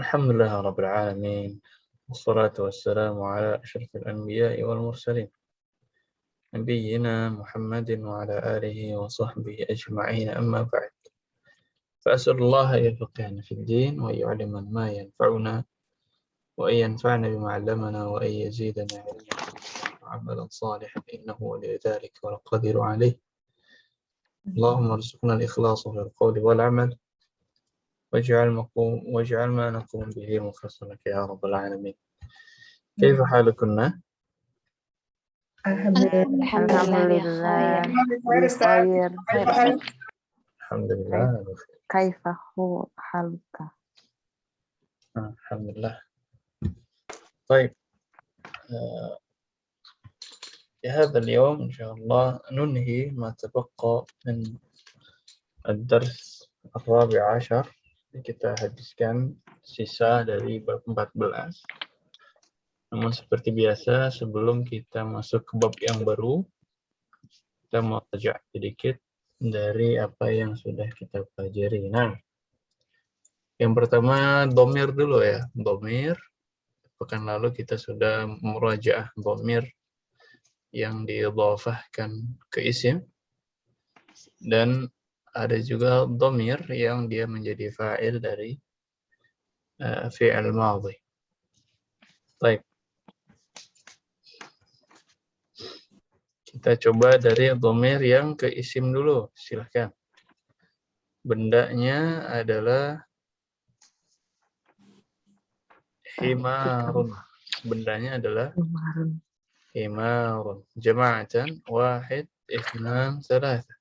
Alhamdulillah Rabbil Alamin. Wassalatu wassalamu ala asyrafil anbiya'i wal mursalin. Nabiyyina Muhammadin wa ala alihi wa sahbihi ajma'in amma ba'd. Fa'asalullaha yafaqihana fid din wa yu'allimana ma yanfa'una wa yanfa'na bima 'allamana wa yazidana 'ilman wa 'amalan salihan innahu waliyyu dzalika wal qadiru 'alaih. Allahumma arzuqna al-ikhlasa fil qawli wal 'amal واجعل ما نقوم به مخلصا لك يا رب العالمين. كيف حالكن؟ Alhamdulillah. Khair. الحمد لله بخير. كيف هو حالك؟ الحمد لله. طيب، في هذا اليوم إن شاء الله ننهي ما تبقى من الدرس الرابع عشر. Kita habiskan sisa dari bab 14. Namun seperti biasa, sebelum kita masuk ke bab yang baru, kita mau belajar sedikit dari apa yang sudah kita pelajari. Nah, yang pertama dhamir dulu ya. Dhamir, pekan lalu kita sudah murajaah dhamir yang diidhafahkan ke isim, dan ada juga dhamir yang dia menjadi fa'il dari fi'il madhi. Baik. Kita coba dari dhamir yang ke isim dulu, silahkan. Bendanya adalah himarun. Bendanya adalah himarun. Jama'atan, wahid, ithnan, thalatha.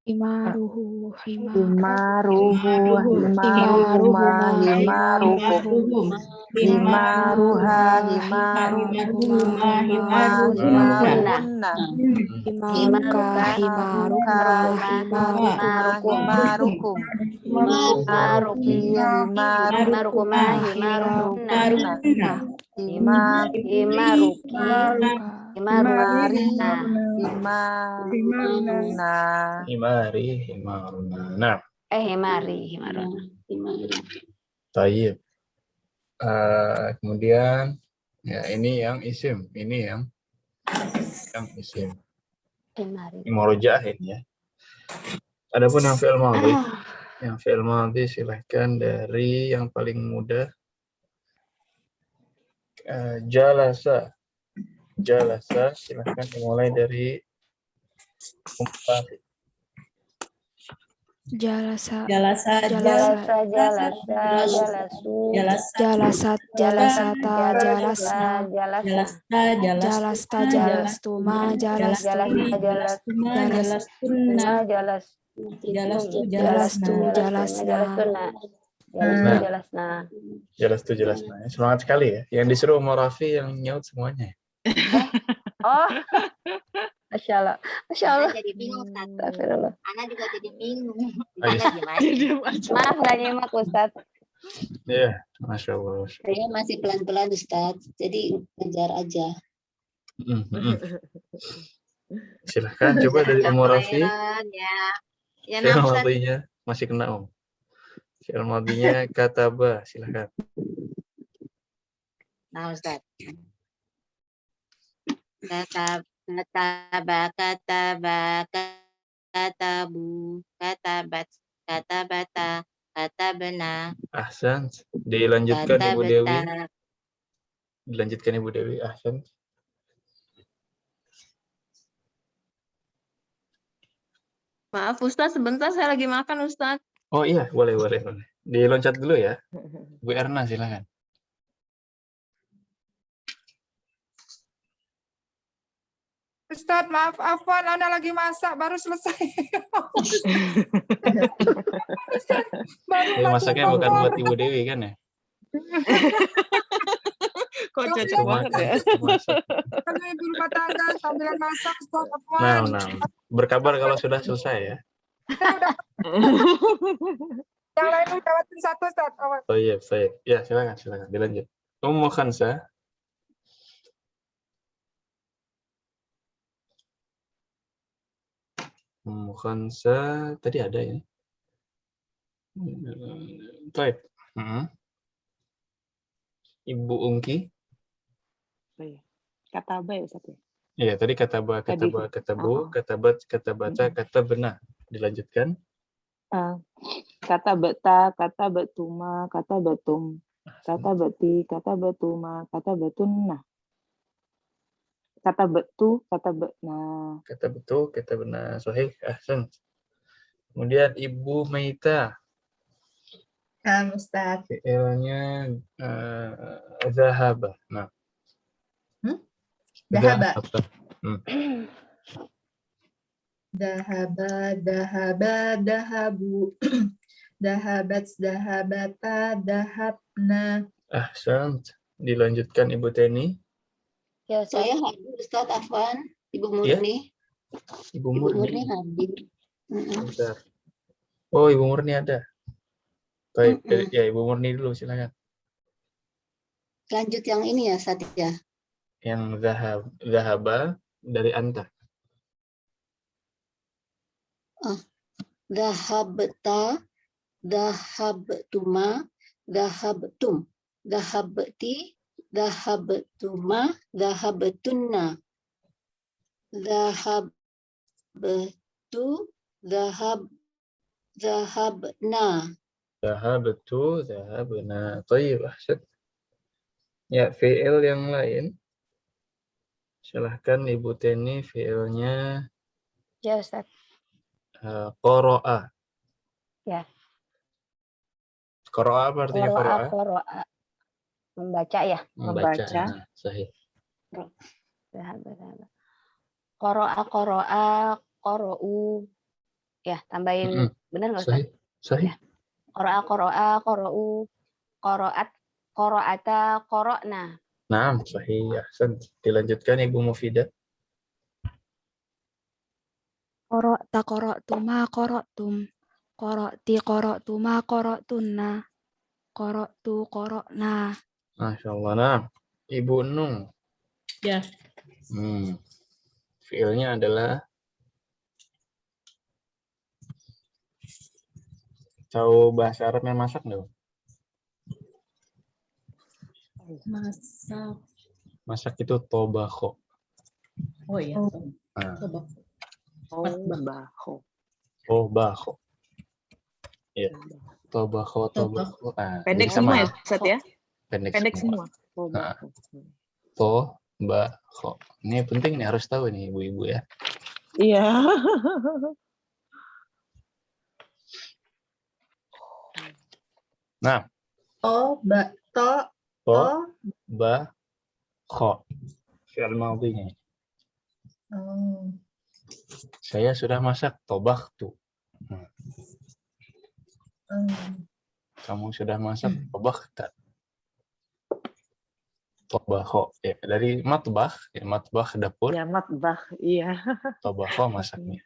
Himaruhu, himaruhuma, himaruha, himaruhuma, himaruhunna, himaruka, himarukum, himarukuma, himarukunna, himaruna. Himari, himaruna. Nah, himaruna. tayyib. Kemudian ya ini yang isim, ini yang isim. Ini murojaah ini ya. Adapun yang fi'il madhi, silahkan dari yang paling mudah. Jalasa, silahkan dimulai dari Jalasa, Jalasat, jalasata, jalastuma, jalastunna, jelasna. Semangat sekali ya. Yang disuruh Umar Rafi yang nyaut semuanya. Oh, Masya Allah. Jadi bingung, Ustaz. Ana juga jadi bingung. Maaf nggak nyimak, Ustaz. Iya, Masya Allah. Saya masih pelan-pelan, Ustaz. Jadi ngejar aja. Silahkan coba dari Umar Rafi. Ya, Fi'il madhinya masih kena Om. Fi'il madhinya kataba, silahkan. Nah, Ustaz. Katabu, katabata, katabna. Ahsan. Dilanjutkan Ibu Dewi. Ahsan. Maaf Ustaz, sebentar saya lagi makan Ustaz. Oh iya, boleh. Diloncat dulu ya. Bu Erna silahkan. Ustaz, maaf, Afwan, Ana lagi masak, baru selesai. Jadi masaknya bukan buat Ibu Dewi kan ya? Kok cocok banget ya? Kalau ibu rumah tangga sambil masak, Ustaz, Afwan. Nah. Berkabar kalau sudah selesai ya. Yang lain udah lewatin satu, Ustaz. Baik. Ya, silakan. Dilanjut. Ummu Khansa. Ummu Khansa tadi ada ya. Baik. Ibu Ungki. Kataba ya Ustaz ya? Iya, tadi kataba, Tadi. katabu, katabat, katabata, katabna. Dilanjutkan. Kata beta, kata betuma, kata betum, kata beti, kata betuma, kata betunna. Kata betu, kata betna. Kata betul, kata benar. Sahih, ahsan. Kemudian Ibu Maita. Ustaz. Fi'ilnya zahaba. Nah. Dahaba. Zahaba. Dahaba, dahabu. Dahabat, dahabata, dahabna. Ahsan. Dilanjutkan Ibu Teni. Ya, Saya hadir Ustaz Afwan, Ibu Iya? Murni. Ibu Ibu Murni Murni. hadir. Bentar. Oh, Ibu Murni ada. Baik, ya Ibu Murni dulu silakan. Lanjut yang ini ya, Ustaz ya. Yang zahaba dari anta. Dahabta, dahabtuma, dahabtum, dahabti, dahabtuma, dahabtunna, dahabtu, dahabna. Zahabtu, zahabna. Tayyib, ahsan. Ya, fi'il yang lain. Silahkan Ibu Teni fi'ilnya Ya, Ustaz. qara'a. Ya. Qara'a apa artinya qara'a? Qara'a. Membaca ya? Membaca. Nah, sahih. Qara'a, qara'u. Ya, tambahin benar nggak Ustaz? Sahih. Ya. Qara'a, qara'u. Qara'at, qara'ata, qara'na. Nah, sahih. Ahsan. Dilanjutkan Ibu Mufidah. Qara'ta qara'tuma qara'tum. Qara'ti qara'tuma qara'tunna. Qara'tu qara'na. Masyaallah. Nah, Ibu Nung. Ya. Fi'ilnya adalah tahu bahasa Arab yang masak nggak? Masak. Masak itu tobakho. Oh iya. Nah. Tobakho. Iya. Tobakho. Nah, Pendek semua ya, Ustaz ya? Pendek semua. Nah. Tobakho. Ini penting nih, harus tahu nih ibu-ibu ya. Iya. Nah. Tobakho. Fi'il madhinya. Saya sudah masak tobakhtu. Kamu sudah masak tobakhta. Tobakho. Ya, dari matbakh, ya, matbakh dapur. Ya, matbakh, iya. Tobakho masaknya.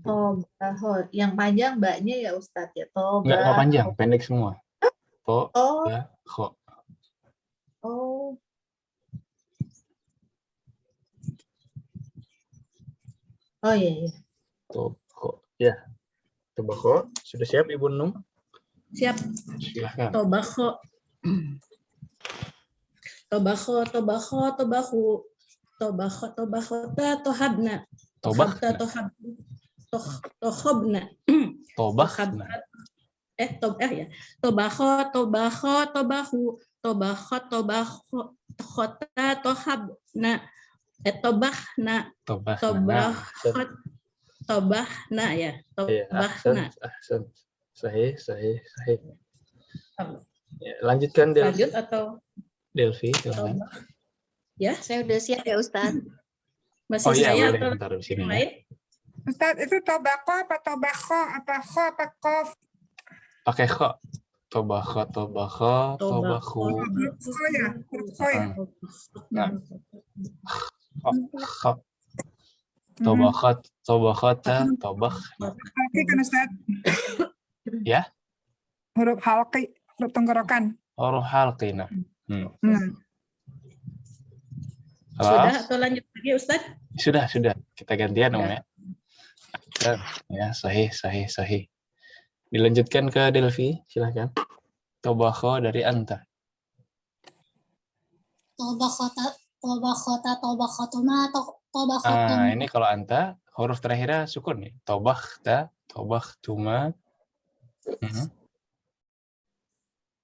Tobakho. Yang panjang mbaknya ya Ustadz ya. Enggak panjang, pendek semua. Tobakho. Oh. Oh iya. Tobakho. Ya. Tobakho. Sudah siap Ibu Nung? Siap. Silakan. Tobakho. Tobakho, tobahu. Tobakho, tohabna. Tohabna. Tobakhna. Tobakho, tobahu. Tobakho, tohabna. Tobakhna. Tobahna ya. Tobahna. Ahsan. Sahih. Ya, lanjutkan Delvi. Lanjut atau Delvi, silakan. Ya, Saya udah siap ya Ustaz. Masih iya, saya boleh. atau Bentar di sini. lain? Ustaz, itu tobako apa tobakho? Apa kho apa kof? Pakai kho. Tobakho. Kho ya. Kho ya. Nah. Kho. Tobakhota, tobakhna. Halki kan Ustaz? Ya? Huruf halki, huruf tenggorokan. Huruf halqina. Sudah atau lanjut lagi Ustaz? Sudah. Kita gantian ya. Ya, sahih. Dilanjutkan ke Delvi, silahkan. Tobakho dari anta. Tobakhotuma, tobakhotum, Ini kalau anta, huruf terakhirnya sukun nih. Tobakhta, tobaktuma.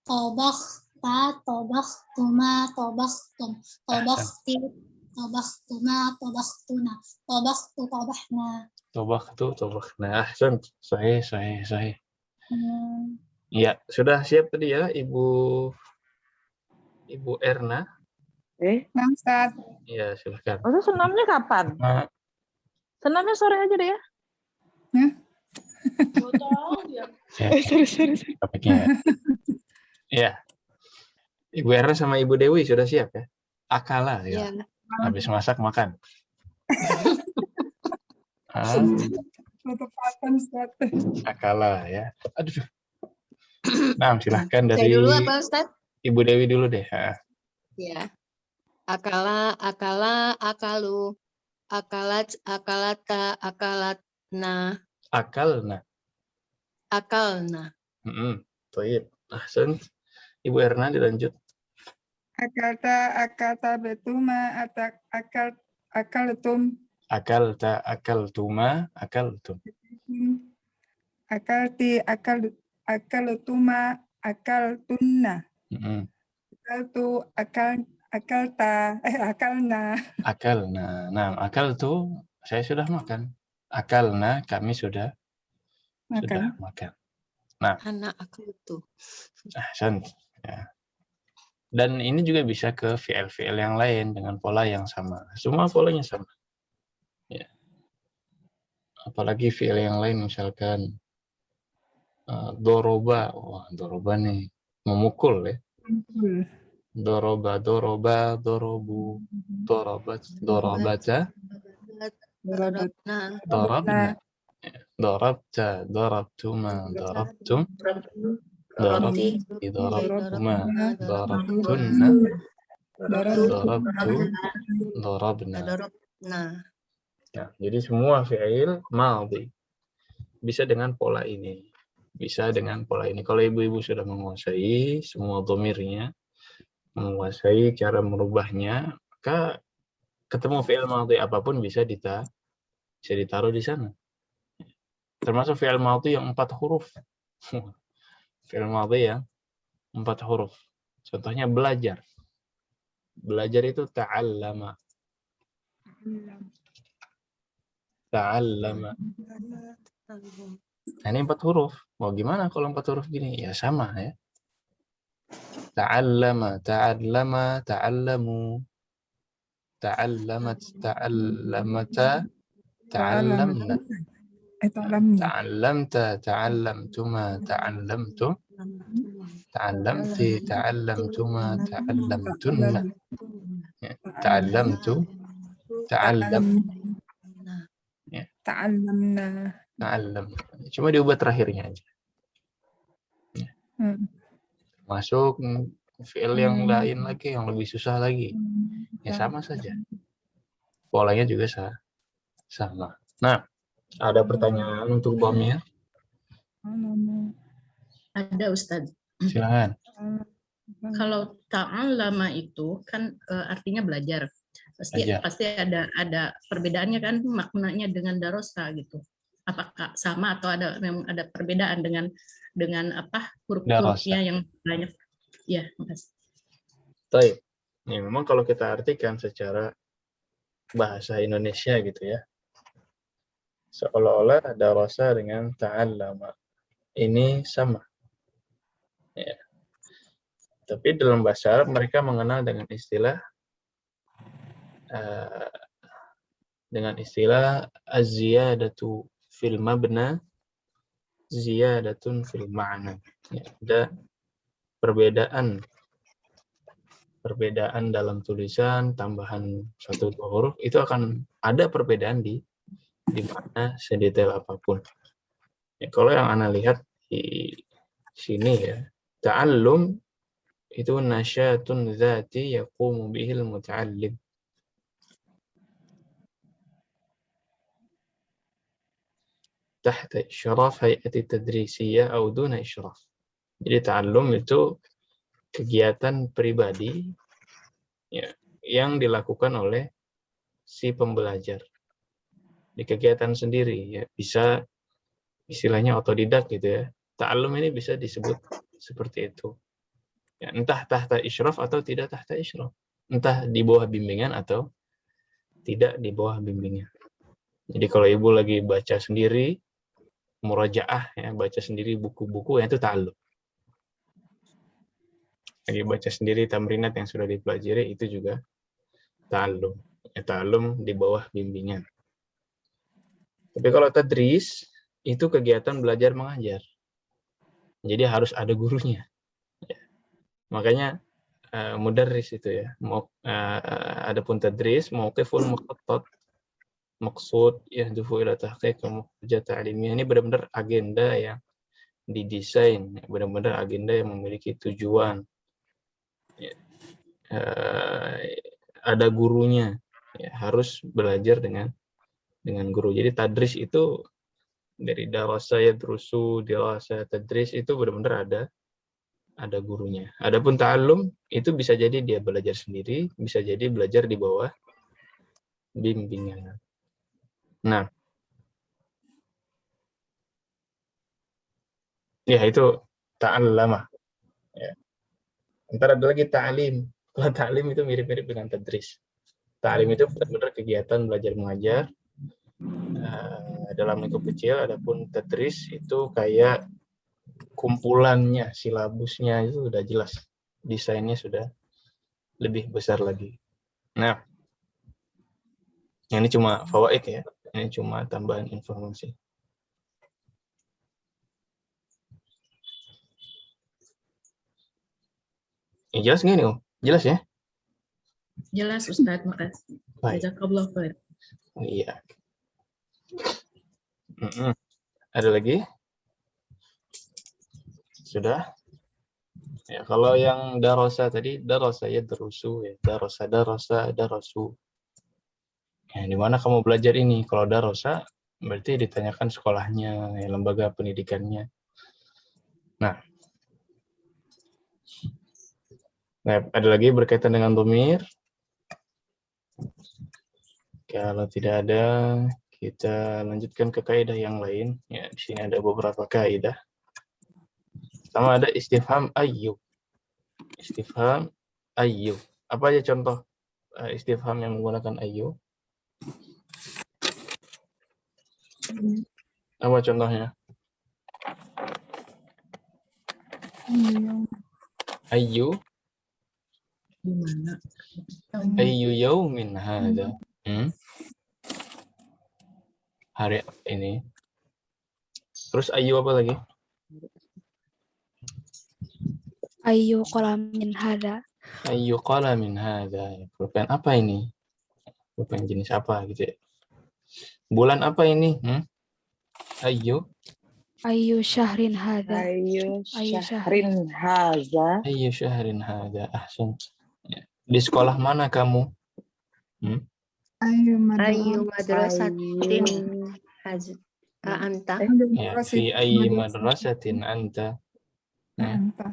tobakhta, tobakhtuma, tobakhtum, tobakhti, tobakhtuma, tobakhtuna, tobakhtu, tobakhna. Tobakhtu, tobakhna. Ahsan. Sahih. Ya, sudah siap tadi ya, Ibu Erna? Nah, Ustaz. Ya, silahkan. Itu senamnya kapan? Senamnya sore aja deh ya. Sorry. Topiknya. Ya. Ibu Erna sama Ibu Dewi sudah siap ya? Akala ya. Habis masak makan. Akala ya. Aduh. Nah, silahkan Saya dari dulu apa, Ustaz? Ibu Dewi dulu deh. Ya. Akala, akalu. Akalat, akalata, akalatna. Akalna. Baik. Ahsan. Ibu Erna dilanjut. Akalta betuma akaltum. Akalta, akaltuma, akaltum. Akalti akaltuma akaltunna. Akaltu akalna. Akalna. Nah, akal tuh saya sudah makan. Akalna kami sudah makan. Nah, anak aku itu. ahsan. Ya. Dan ini juga bisa ke VL yang lain dengan pola yang sama. Semua polanya sama. Ya. Apalagi VL yang lain misalkan doroba. Wah, doroba nih memukul ya. Doroba, dorobu, dorobat, dorobata, dorobna. Dorabta, dorabtuma, dorabtum, dorabti, dorabtuma, dorabtunna, dorabtu, dorabna. Ya, jadi semua fi'il madhi bisa dengan pola ini. Kalau ibu-ibu sudah menguasai semua dhamirnya, menguasai cara merubahnya, maka ketemu fi'il madhi apapun bisa ditaruh di sana. Termasuk fi'il madhi yang 4 huruf. Fi'il madhi yang 4 huruf. Contohnya belajar. Belajar itu ta'allama. Ta'allama. Nah, ini 4 huruf. Mau gimana kalau 4 huruf gini? Ya sama ya. Ta'allama, ta'allama, ta'allamu. Ta'allamat, ta'allamata, ta'allamna. Ta'allamta, ta'allamtuma, ta'allamtum. Ta'allamti, ta'allamtuma, ta'allamtunna. Ta'allamtu, ta'allam. Ta'allam. Cuma diubah terakhirnya aja. Masuk fi'il yang lain lagi, yang lebih susah lagi. Ya sama saja. Polanya juga sama. Nah, ada pertanyaan untuk dhamir? Ada, Ustadz. Silakan. Kalau ta'allama itu kan artinya belajar. Pasti ada perbedaannya kan maknanya dengan darosa gitu. Apakah sama atau memang ada perbedaan dengan apa huruf-hurufnya yang banyak? Ya, makasih. Baik. Ini memang kalau kita artikan secara bahasa Indonesia gitu ya. Seolah-olah darosa dengan ta'allama. Ini sama. Ya. Tapi dalam bahasa Arab mereka mengenal dengan istilah az-ziyadatu fil mabna, ziyadatun fil ma'na. Ya, ada perbedaan dalam tulisan, tambahan 1-2 huruf itu akan ada perbedaan di mana sedetail apapun. Ya, kalau yang Anda lihat di sini ya, ta'allum itu nasyatun dzati yaqumu bihil muta'allim. tahta isyraf hay'ati tadrisiyah atau duna isyraf. Jadi ta'allum itu kegiatan pribadi ya, yang dilakukan oleh si pembelajar di kegiatan sendiri ya, bisa istilahnya otodidak gitu ya. Ta'allum ini bisa disebut seperti itu ya, entah tahta isyraf atau tidak tahta isyraf, entah di bawah bimbingan atau tidak di bawah bimbingan. Jadi kalau ibu lagi baca sendiri murajaah ya, baca sendiri buku-buku ya, itu ta'allum. Lagi baca sendiri tamrinat yang sudah dipelajari, itu juga ta'allum. Ya, ta'allum di bawah bimbingan. Tapi kalau tadris, itu kegiatan belajar mengajar. Jadi harus ada gurunya. Ya. Makanya mudarris itu ya. Adapun tadris, mauqifun muqattat, maksud, yahdufu ila tahqiq hujjah ta'limiyah. Ini benar-benar agenda yang didesain, benar-benar agenda yang memiliki tujuan. Ya. Ada gurunya. Ya, harus belajar dengan guru. Jadi tadris itu dari darasa yadrusu, dirasa, tadris itu benar-benar ada gurunya. Adapun ta'allum itu bisa jadi dia belajar sendiri, bisa jadi belajar di bawah bimbingan. Nah, ya itu ta'allama. Ya. Ntar ada lagi ta'lim. Kalau ta'lim itu mirip-mirip dengan tadris. Ta'lim itu benar-benar kegiatan belajar mengajar dalam lingkup kecil. Adapun tadris itu kayak kumpulannya, silabusnya itu sudah jelas. Desainnya sudah lebih besar lagi. Nah, ini cuma fawaid ya. Ini cuma tambahan informasi. Jelas nggak nih, Om? Jelas ya? Jelas Ustadz, makasih. Baik. Jazakallah khair. Iya. Ada lagi? Sudah? Ya, kalau yang darosa tadi, darosa ya derusu, ya. Darosa, darasu. Ya, di mana kamu belajar ini? Kalau darosa, berarti ditanyakan sekolahnya, ya, lembaga pendidikannya. Nah, ada lagi berkaitan dengan dhamir. Kalau tidak ada, kita lanjutkan ke kaidah yang lain. Ya, di sini ada beberapa kaidah. Pertama ada istifham ayyu. Istifham ayyu. Apa aja contoh istifham yang menggunakan ayyu? Apa contohnya? Ayyu. Gimana? Ayyu yaumin hadha. Hari ini. Terus ayyu apa lagi? Ayyu qalamin hada. Ayyu qalamin hadha. Pulpen apa ini? Pulpen jenis apa gitu ya? Bulan apa ini? Ayyu. Ayyu syahrin hada. Ayu Ayu syahrin haza. Ayyu syahrin hadha. Ahsan. Ya. Di sekolah mana kamu? Ayu Ayu madrasatin anta. Ya, fi ayyi madrasatin anta. Anta.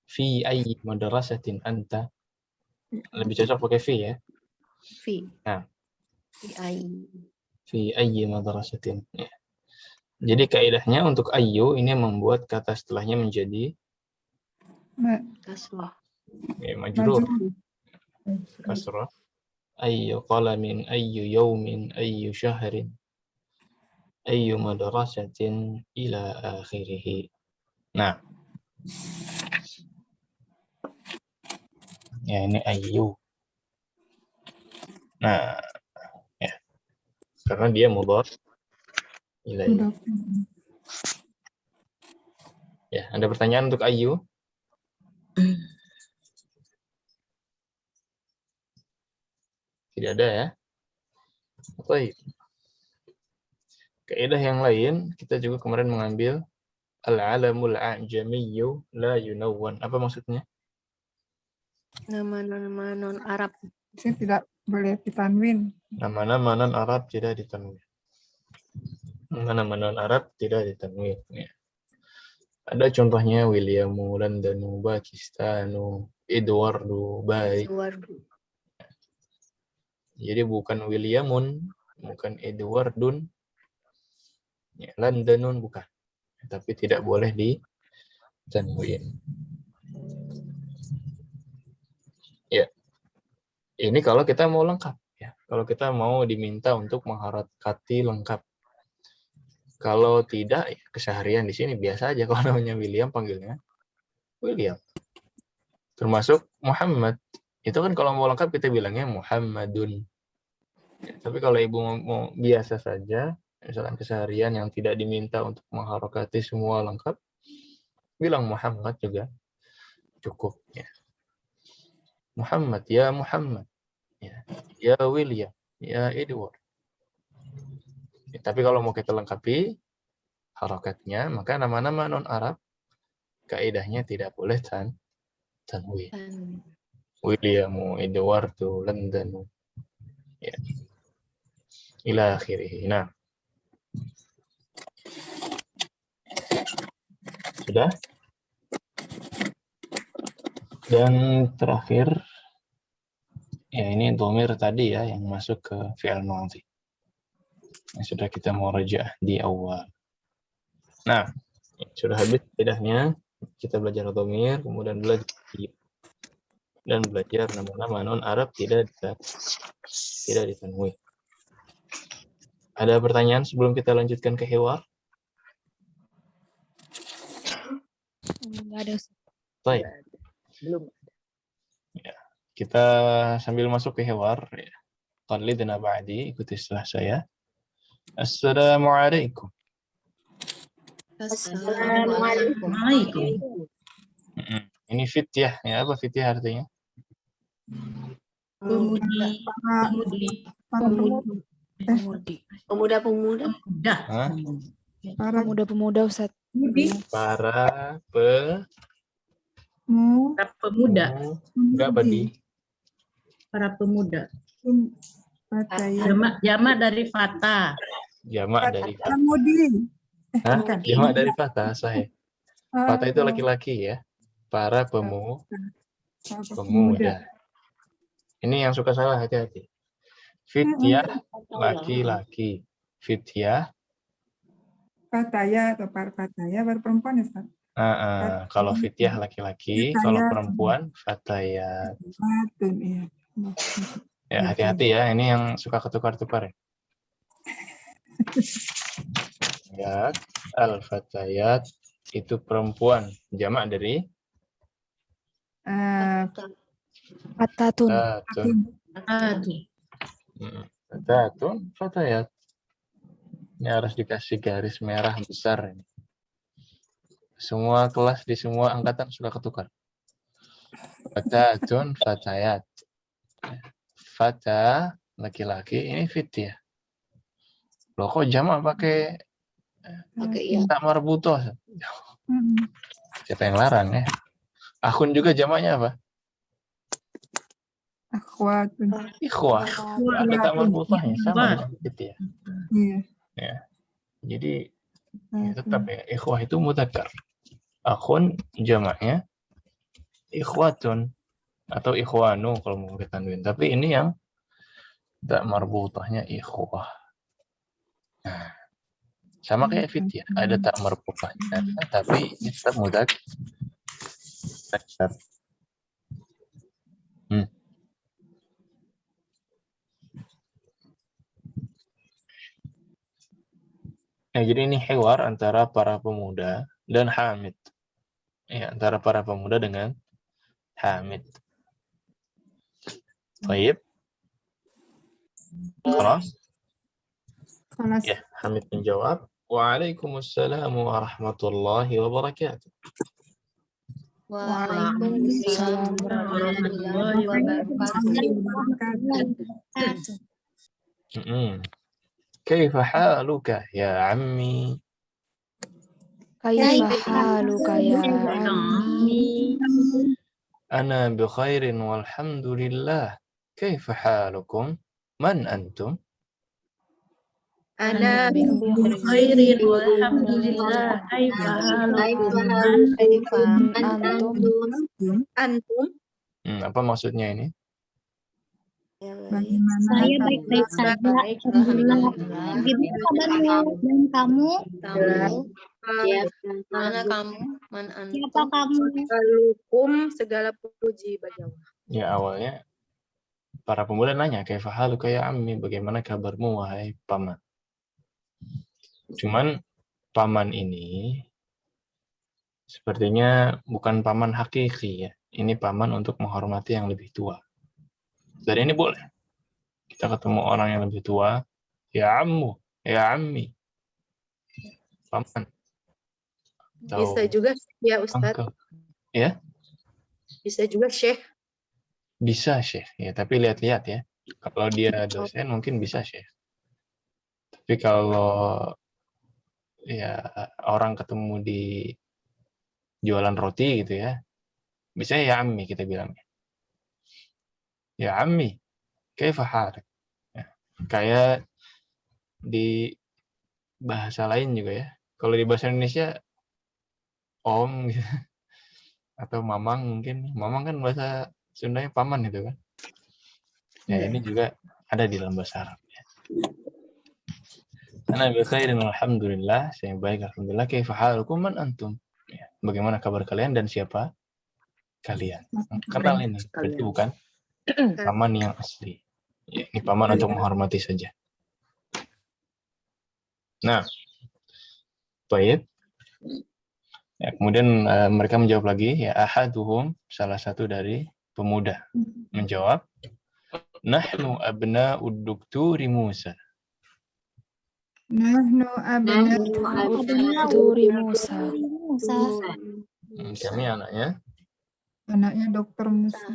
Fi ayyi madrasatin anta. Lebih cocok pakai fi ya. Fi. Nah. Fi ayyi madrasatin. Ya. Jadi kaidahnya untuk ayyu ini membuat kata setelahnya menjadi kasrah. ya, majrur. Kasrah. Ayyu qalamin, ayyu yaumin, ayyu syahrin, ayyu madrasatin ila akhirih. Nah. Ya, ini ayyu. Nah, ya. Karena dia mudhaf ilaih. Ya, ada pertanyaan untuk ayyu? Tidak ada ya? Baik. Kaidah yang lain, kita juga kemarin mengambil al-alamul a'jamiyyu la yunawwan. Apa maksudnya? Nama-nama non Arab. Saya tidak boleh ditanwin. Nama-nama non Arab tidak ditanwin. Nama non Arab tidak ditanwin. Ya. Ada contohnya Williamu, Londonu, Pakistanu, Edwardu, Baik. Jadi bukan Williamun, bukan Edwardun, ya, Londonun bukan. Tapi tidak boleh ditanwin. Ya, ini kalau kita mau lengkap. Ya, kalau kita mau diminta untuk mengharakati lengkap. Kalau tidak, ya, keseharian di sini biasa aja. Kalau namanya William, panggilnya William. Termasuk Muhammad. Itu kan kalau mau lengkap kita bilangnya Muhammadun. Ya, tapi kalau ibu mau biasa saja, misalkan keseharian yang tidak diminta untuk mengharokati semua lengkap, bilang Muhammad juga cukup. Ya. Muhammad, ya Muhammad. Ya William, ya Edward. Ya, tapi kalau mau kita lengkapi harokatnya, maka nama-nama non-Arab, kaidahnya tidak boleh tanwin. Williamu, Edwardu, Londonu. Ya. Ila akhirih. Nah. Sudah? Dan terakhir, ya ini dhamir tadi ya, yang masuk ke fi'il madhi. Yang sudah kita mau rajah di awal. Nah, sudah habis kaidahnya. Kita belajar dhamir, kemudian belajar dan belajar nama-nama non-Arab tidak ditanwin. Ada pertanyaan sebelum kita lanjutkan ke hiwar? Enggak ada. Baik. Belum. Ya, kita sambil masuk ke hiwar. Ya. Qallidna ba'di, ikuti setelah saya. Assalamualaikum. Assalamualaikum. Ini fityah, ya apa fityah artinya? Pemuda-pemuda. Hah? Pemuda-pemuda, Ustaz. Para pemuda. Enggak apa di? Para pemuda. Fataya. Jamak dari fata. Jamak dari fata. Pemudi. Hah? Bukan. Jamak dari fata, sahih. Fata itu laki-laki ya. Para pemuda. Ini yang suka salah, hati-hati. Fityah laki-laki. Fityah Fataya atau para fataya, para perempuan ya, Ustaz? kalau fityah laki-laki, kalau perempuan fatayat. Iya. Ya, hati-hati ya, ini yang suka ketukar-tukar ya. Ya, al-fatayat itu perempuan, jamak dari Fatatun. Fatatun, fatayat. Ini harus dikasih garis merah besar ini. Semua kelas di semua angkatan suka ketukar. Fatatun, fatayat. Fata, laki-laki, ini fityah. Loh kok jamak pakai tak marbutoh? Siapa yang larang ya? Akhun juga jamaknya apa? Akhwatun. Ikhwah. Ada tak marbutohnya, sama dengan fityah. Iya. Ya. Jadi ya, tetap ya, ikhwah itu mudzakkar. Akhun jamaknya ikhwatun atau ikhwanu kalau mau kita tanwin. Tapi ini yang tak marbutahnya ikhwah. Nah, sama kayak fityah, ada tak marbutahnya, tapi ini tetap mudzakkar. Ya, jadi ini hiwar antara para pemuda dan Hamid. Ya, antara para pemuda dengan Hamid. Baik. Kelas? Ya, Hamid menjawab. Waalaikumsalam warahmatullahi wabarakatuh. Waalaikumsalam warahmatullahi wabarakatuh. كيف حالك يا عمي؟ كيف حالك يا عمي؟ أنا بخير والحمد لله. كيف حالكم؟ من أنتم؟ Ana Khairin walhamdulillah. Kaifa halukum? Antum. Antum. Apa maksudnya ini? Bagaimana Saya baik-baik saja. Alhamdulillah. Bagaimana kabarmu dan kamu? Mana kamu? Man antum. Siapa kamu? Halukum segala puji bagi Allah. Ya awalnya para pemuda nanya, kaifa haluka ya ammi, bagaimana kabarmu wahai paman? Cuman paman ini sepertinya bukan paman hakiki ya. Ini paman untuk menghormati yang lebih tua. Dan ini boleh. Kita ketemu orang yang lebih tua, ya ammu, ya ammi. Paman. Bisa juga ya Ustadz. Uncle. Ya? Bisa juga Syekh. Bisa Syekh. Ya, tapi lihat-lihat ya. Kalau dia dosen mungkin bisa Syekh. Tapi kalau ya orang ketemu di jualan roti gitu ya, bisa ya ammi kita bilangnya. Ya ammi, kaifa halak? Ya, kayak di bahasa lain juga ya. Kalau di bahasa Indonesia om gitu. Atau mamang mungkin. Mamang kan bahasa Sundanya paman itu kan. Ya ini juga ada di dalam bahasa Arab ya. Ana bi khairin alhamdulillah, saya baik alhamdulillah. Kaifa halukum man antum? Ya, bagaimana kabar kalian dan siapa kalian? Kenal ini, berarti bukan paman yang asli. Ya, ini paman untuk menghormati saja. Nah, baik. Ya, kemudian mereka menjawab lagi, ya ahaduhum, salah satu dari pemuda menjawab, nahnu abna'ud dukturi Musa. Nahnu Abduri Musa. Kami anaknya Dokter Musa.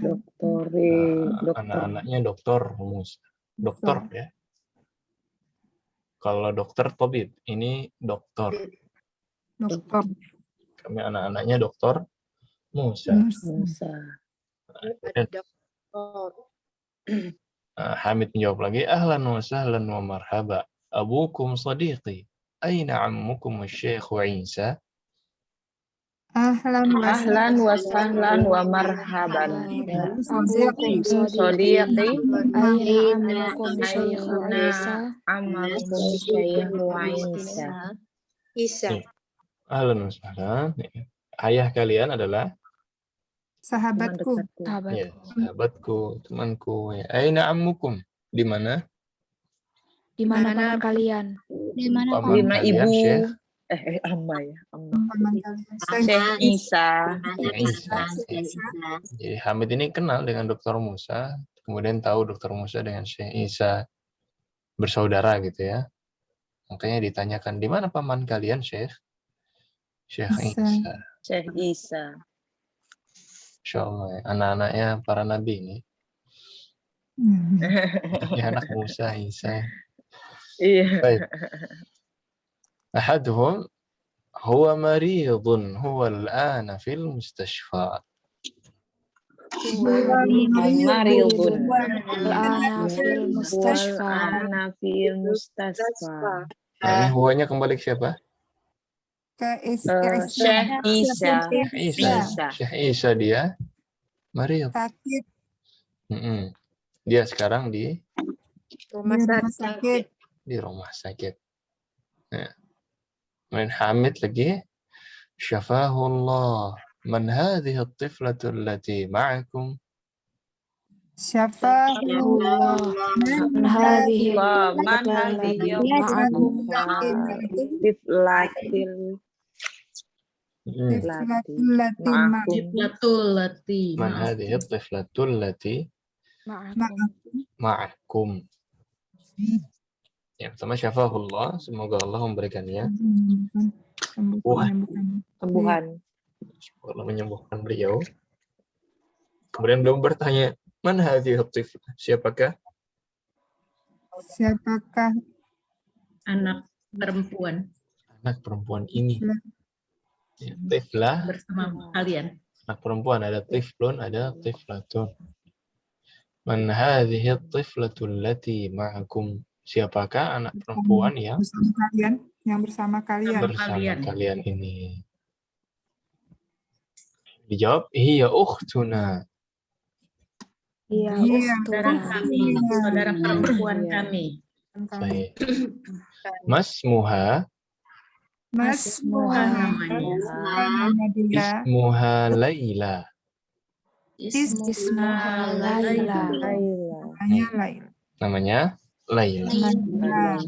anak-anaknya dokter Musa. Dokter ya. Kalau dokter tabib, ini dokter. Dokter Kami anak-anaknya dokter Musa. Hamid menjawab lagi, ahlan wa sahlan wa marhaba. Abukum sadiqi. Aina ammukum Syekh Isa? Ahlan wa sahlan wa marhaban. Abukum Sadiqi. Aina ammukum Syekh Isa? Amakum Syekh Isa. Ahlan wa sahlan. Ayah kalian adalah sahabatku. ya, sahabatku, temanku. Ya. Aina ammukum? Di mana? Di mana paman kalian? Di mana Paman Lima kalian, ibu. Syekh? Amma ya. Amma. Paman kalian. Syekh Isa. Jadi Hamid ini kenal dengan Dr. Musa, kemudian tahu Dr. Musa dengan Syekh Isa bersaudara gitu ya. Makanya ditanyakan, di mana paman kalian, Syekh? Syekh Isa. Syekh Isa. Insya Allah, anak-anaknya para nabi ini. Ya, anak Musa, Isa. Iya. Baik. أحدهم هو مريض هو الآن في المستشفى. Maridun. Al-ana fil mustashfa. Ana fil mustasfa. Nah, ini huwanya kembali ke siapa? Syekh Isa. Syekh Isa dia Maria. Sakit. Dia sekarang di Rumah sakit. di rumah sakit. Nah, kemudian Hamid lagi, Syafahullah. Man hadhihi at-tiflatu allati ma'akum? Syafahullah. Man hadhihi Man hadhihi ma'akum? tiflatil Tiflatul lati. Man hadhihi at-tiflatu allati ma'akum? Yang pertama syafahullah, semoga Allah memberikannya Sembuhan. Allah menyembuhkan beliau. Kemudian beliau bertanya, man hadhihi at-tiflah? Siapakah Anak perempuan anak perempuan ini? Ya, tiflah, bersama kalian. anak perempuan, ada tiflun, ada tiflatun. Man hadhihi at-tiflatu allati ma'akum? Siapakah anak perempuan yang bersama kalian, yang bersama kalian. bersama kalian ini? Dijawab, hiya ukhtuna. Iya, Iya, Saudara kami, saudara perempuan kami. Baik. Masmuha, Masmuha, nama dia. ismuha Laila. Ismuha Laila. Namanya Laila. Namanya Laila. Laila.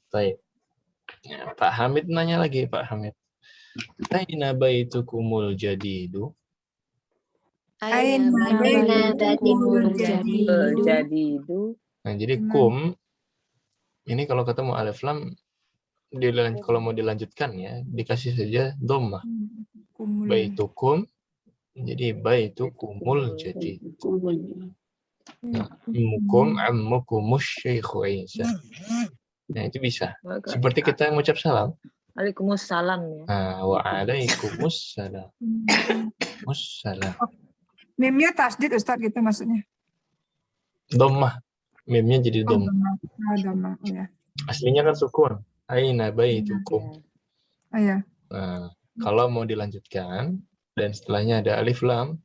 Baik. Ya, Pak Hamid nanya lagi, Pak Hamid. Aina baitukumul jadidu? Aina baitukumul Jadidu. Nah, jadi kum ini kalau ketemu alif lam kalau mau dilanjutkan ya, dikasih saja dhammah. Baitukum jadi baitukumul jadid. Nah, ummukum ammukumus syaikhu Isa. Nah, itu bisa. Seperti kita mengucap salam. Waalaikumsalam ya. Nah, wa alaikumussalam. Mussalam. Mimnya tasdid Ustaz gitu maksudnya. Dhammah. Mimnya jadi dhammah. Dhammah, ya. Aslinya kan sukun. Aina baitukum. Iya. Nah, kalau mau dilanjutkan dan setelahnya ada alif lam,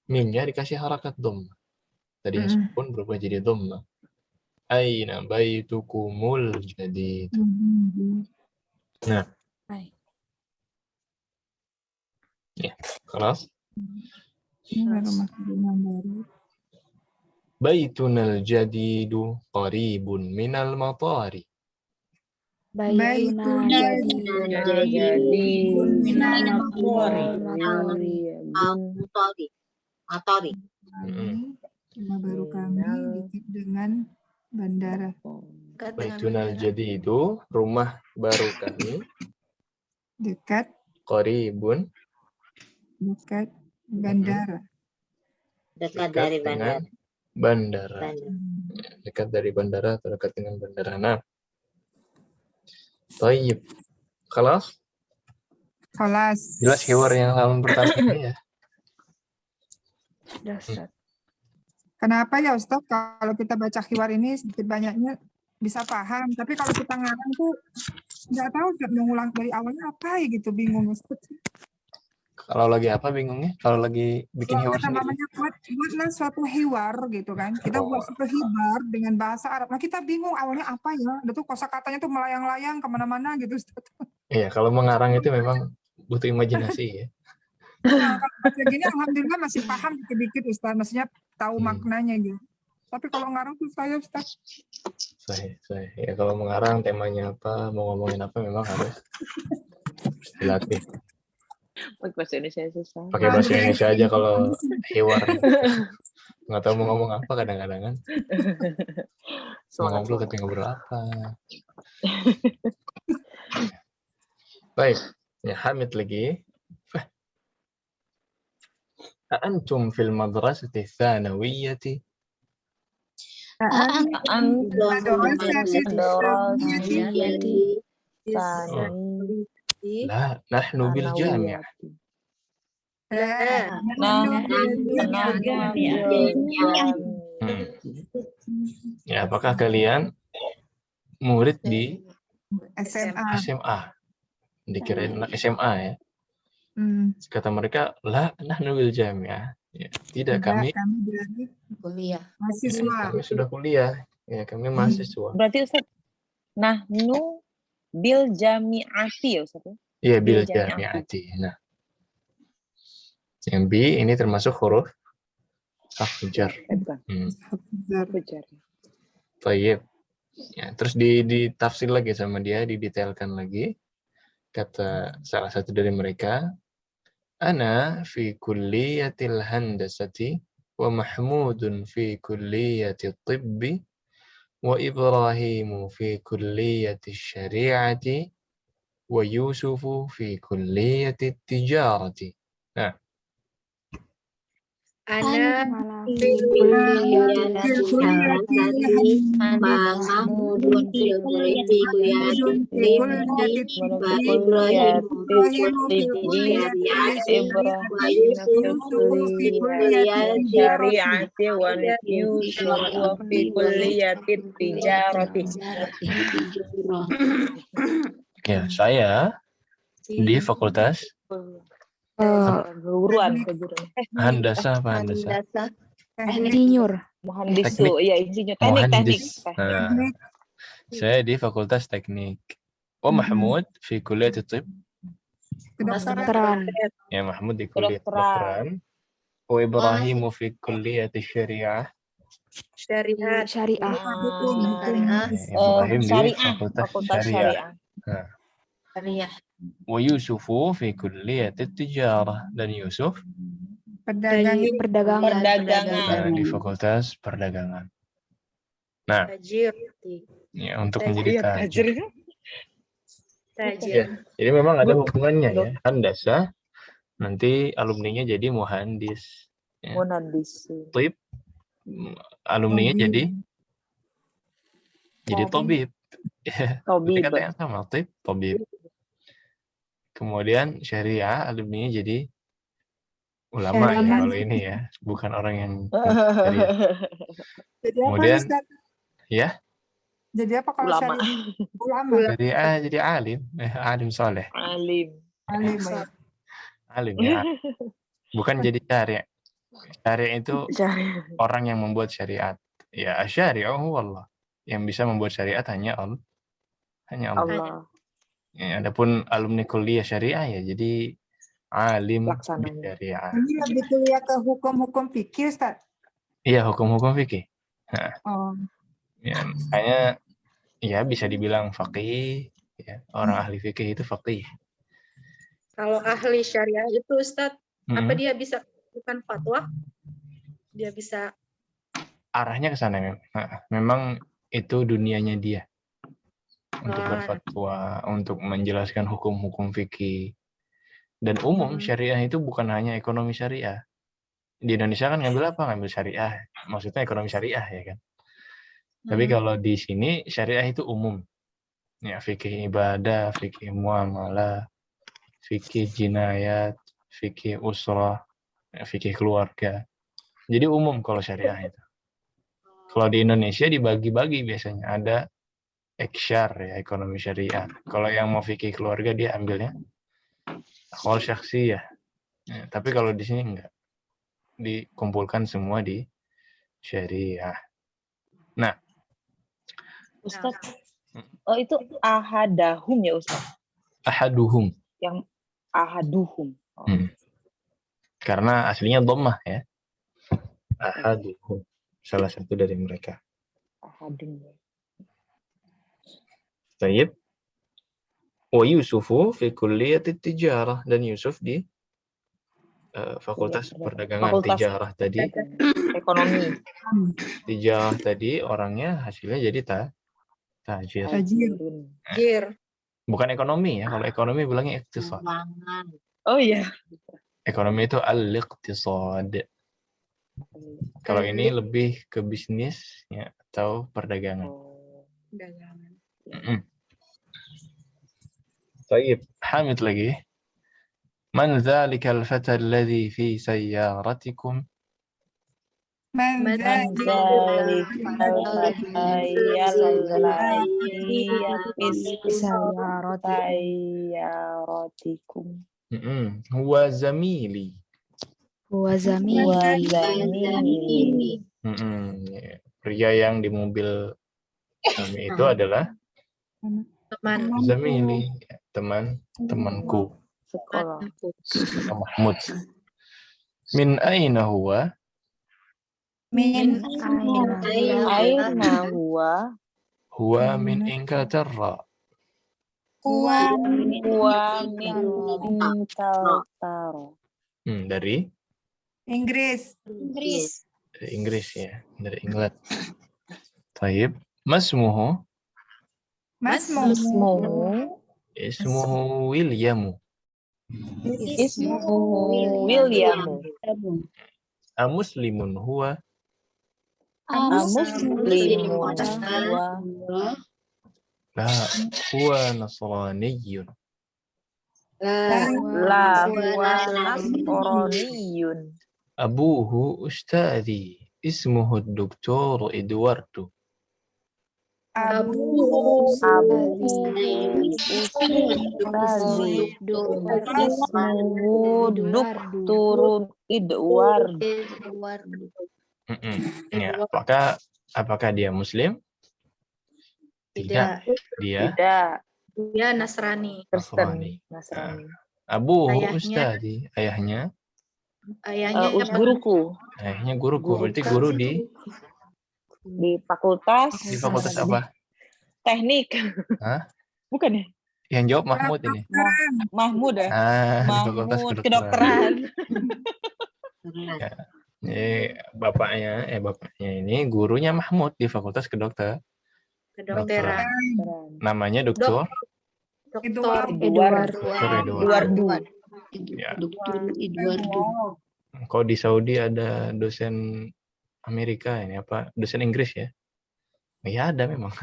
mimnya dikasih harakat dhammah. Tadinya sukun berubah jadi dhammah. Aina baitukumul jadid. Nah. Ya, kelas. Baitunal jadidu qaribun minal matari. Baitunal jadidun minal Matari. Rumah baru kami dekat dengan bandara. Baitunal jadidu, rumah baru kami. Dekat. Qaribun. Dekat bandara. Dekat dari bandara. Bandara. Dekat dari bandara atau dekat dengan bandara. Nah. Tayyib. Kelas? Kelas. Jelas hiwar yang halaman pertama ini ya. Kenapa ya Ustaz kalau kita baca hiwar ini sedikit banyaknya bisa paham, tapi kalau kita ngarang tuh nggak tahu Ustaz mau ngulang dari awalnya apa ya gitu, bingung Ustaz. Kalau lagi apa bingungnya? Kalau lagi bikin hiwar sendiri? Namanya buatlah suatu hiwar gitu kan. Kita buat suatu hiwar dengan bahasa Arab. Nah kita bingung awalnya apa ya. Ada tuh kosakatanya tuh melayang-layang kemana-mana gitu. Iya, kalau mengarang itu memang butuh imajinasi ya. Nah, kalau baca gini alhamdulillah masih paham dikit-dikit Ustaz. Maksudnya tahu maknanya gitu. Tapi kalau ngarang tuh saya Ustaz. Saya. Ya kalau mengarang temanya apa, mau ngomongin apa memang harus dilatih. Pakai bahasa Indonesia susah. Pakai bahasa Indonesia aja kalau hiwar. Nggak tahu mau ngomong apa kadang-kadang kan. Mau ngobrol tapi ngobrol apa. Baik. Ya, Hamid lagi. Antum fil madrasati tsanawiyyati. لا نحن بالجامعة. Ya, apakah kalian murid di SMA? Dikirain anak SMA ya. Kata mereka, la nahnu bil jami'ah. Ya, tidak, kami kuliah. Mahasiswa. Kami sudah kuliah. Ya, kami mahasiswa. Berarti Ustaz, nahnu bil jami'ati ya Ustaz? Iya, bil jami'ati. Nah. Yang B ini termasuk huruf harf jar. Tayyib. Ya, terus ditafsir lagi sama dia, didetailkan lagi. Kata salah satu dari mereka, ana fi kulliyatil handasati wa mahmudun fi kulliyatit tibbi wa ibrahimu fi kulliyatis syari'ati wa yusufu fi kulliyatit tijarati. Nah, Ana Mana fil kuliyatil Mahmudun fil kuliyatil Ibrahimu fil kuliyatil Ibrahim fil kulliyati syari'ati wa Yusuf wa fi kulliyati tijarati. Ya, saya di fakultas Keguruan, kejuruan. Handasah apa Handasah? insinyur. Muhandisu, ya insinyur teknik. Muhandis. Nah, saya di fakultas teknik. Mahmud fi kuliah Thib. Kedokteran. Ya, Mahmud di kuliah Kedokteran. kedokteran. Ibrahimu fi kuliah syariah. syariat Syariah. Ibrahim di Syariah, fakultas fakultas syariah. syariah. syariah Yusufu fi kuliah tijarah. Dan Yusuf Perdagangan. di fakultas perdagangan. Nah, tajir ya, untuk menjadi tajir. tajir Ya, jadi memang ada hubungannya ya. Handasah nanti alumninya jadi muhandis. Ya. Muhandisu. Thib alumninya jadi tabib. Ya, Tabib. kata yang sama, Thib, tabib. Kemudian syariah alumninya jadi ulama ya, Syariah. kalau ini ya, bukan orang yang syariah. Jadi apa Kemudian Ustaz? ya, Jadi apa kalau Ulama. ulama? jadi alim, alim soleh. Alim. Alim ya. Alim ya. Bukan jadi syariah. Syariah itu Syariah. orang yang membuat syariat. Ya, asyari'uhu Allah. Yang bisa membuat syariat hanya Allah. Hanya Allah. Allah. Ya, adapun alumni kuliah syariah ya jadi alim Laksananya. syariah. Ini lebih kuliah ke hukum-hukum fikih, Ustaz. Iya, hukum-hukum fikih. Nah, Oh, ya, makanya ya bisa dibilang faqih. Ya, orang ahli fikih itu faqih. kalau ahli syariah itu Ustadz apa Mm-mm. dia bisa bukan fatwa dia bisa Arahnya ke sana memang. Nah, memang itu dunianya dia. Untuk Ah. berfatwa, untuk menjelaskan hukum-hukum fikih. Dan umum syariah itu bukan hanya ekonomi syariah. Di Indonesia kan ngambil apa? Ngambil syariah. Maksudnya ekonomi syariah ya kan. Tapi kalau di sini syariah itu umum. Ya, fikih ibadah, fikih muamalah, fikih jinayat, fikih usrah, ya, fikih keluarga. Jadi umum kalau syariah itu. Kalau di Indonesia dibagi-bagi biasanya. Ada eksyar ya, ekonomi syariah. Kalau yang mau fikih keluarga dia ambilnya akwal syakhsiyah. Ya, tapi kalau di sini enggak. Dikumpulkan semua di syariah. Nah, Ustaz. Oh itu ahadahum ya Ustaz. ahaduhum. Yang ahaduhum. Oh. Karena aslinya dhammah ya. Ahaduhum. Salah satu dari mereka. Ahadum. Tayyib. Wa Yusufu fi kulliyati tijarah. Dan Yusuf di fakultas perdagangan. Fakultas tijarah tadi. Ekonomi. Tijarah tadi orangnya hasilnya jadi tajir. tajir Bukan ekonomi ya. Kalau ekonomi bilangnya iqtisad. Oh iya. Ekonomi itu al-iqtisad. Kalau ini lebih ke bisnis ya, atau perdagangan. dagangan طيب حامد lagi. من ذلك الفتى الذي في سيارتكم؟ man Man dzalik Sayaratikum. هو زميلي. Huwa zamili. Pria yang di mobil kami itu adalah teman zamili, temanku. Sekolah. Mahmud. Min aina huwa? min Aina huwa. Huwa min Inglaterra. huwa Huwa min Inglaterra. Dari Inggris. Inggris ya, dari England. Taib. Masmuhu? Ismuhu William. Ismuhu William. Amuslimun huwa? Muslimun wa La, huwa nasraniyun. la huwa nasroniyun. Abuhu ustadi. Ismuhu Dr. Eduardo. Abuhu ustazi. Ismuhu Dukturun Idward. Ya, apakah dia Muslim? Tidak. Dia Tidak. Dia Nasrani. Kristen. Nasrani. Nasrani. Abuhu Ayahnya- ustadi. Ayahnya Ayahnya Guruku guruku. Berarti guru di di fakultas apa? teknik. Hah? Bukan ya? Yang jawab Mahmud ini. Mahmud ya? Di fakultas Mahmud kedokteran. kedokteran. Bapaknya ini gurunya Mahmud di fakultas kedokteran. Namanya Dokter Eduardo. Eduardo. Ya. Dokter Eduardo. Kalau di Saudi ada dosen Amerika ini apa? Dosen Inggris ya? Iya ada memang.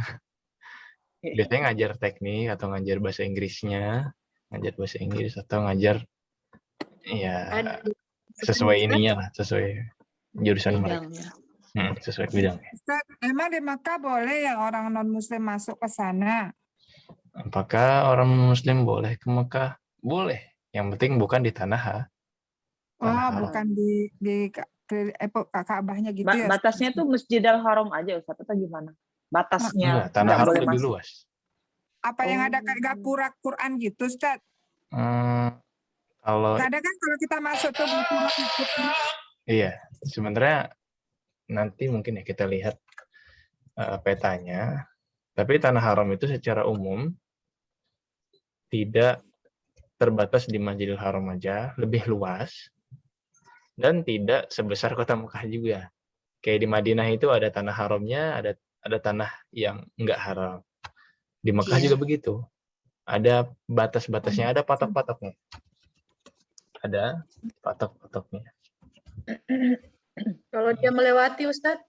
Biasanya ngajar teknik atau ngajar bahasa Inggrisnya, ngajar bahasa Inggris atau ngajar ya sesuai ininya lah, sesuai jurusan mereka. Sesuai bidang. Ustaz, emang di Mekah boleh yang orang non-muslim masuk ke sana? Apakah orang Muslim boleh ke Mekah? Boleh. Yang penting bukan di tanah haram. Bukan di Ka'bahnya gitu ya? Batasnya tuh Masjidil Haram aja Ustaz atau gimana? Batasnya. Enggak, tanah nggak haram boleh lebih masuk. luas. Apa yang ada kayak gapura Quran gitu, Ustaz? Kalau Nggak ada kan kalau kita masuk tuh gapura Quran? iya, sebenarnya nanti mungkin ya kita lihat petanya. Tapi tanah haram itu secara umum tidak terbatas di Masjidil Haram aja, lebih luas dan tidak sebesar kota Mekah juga. Kayak di Madinah itu ada tanah haramnya, ada tanah yang enggak haram. Di Mekah juga begitu. Ada batas-batasnya, ada patok-patoknya. Ada patok-patoknya. Kalau dia melewati Ustadz,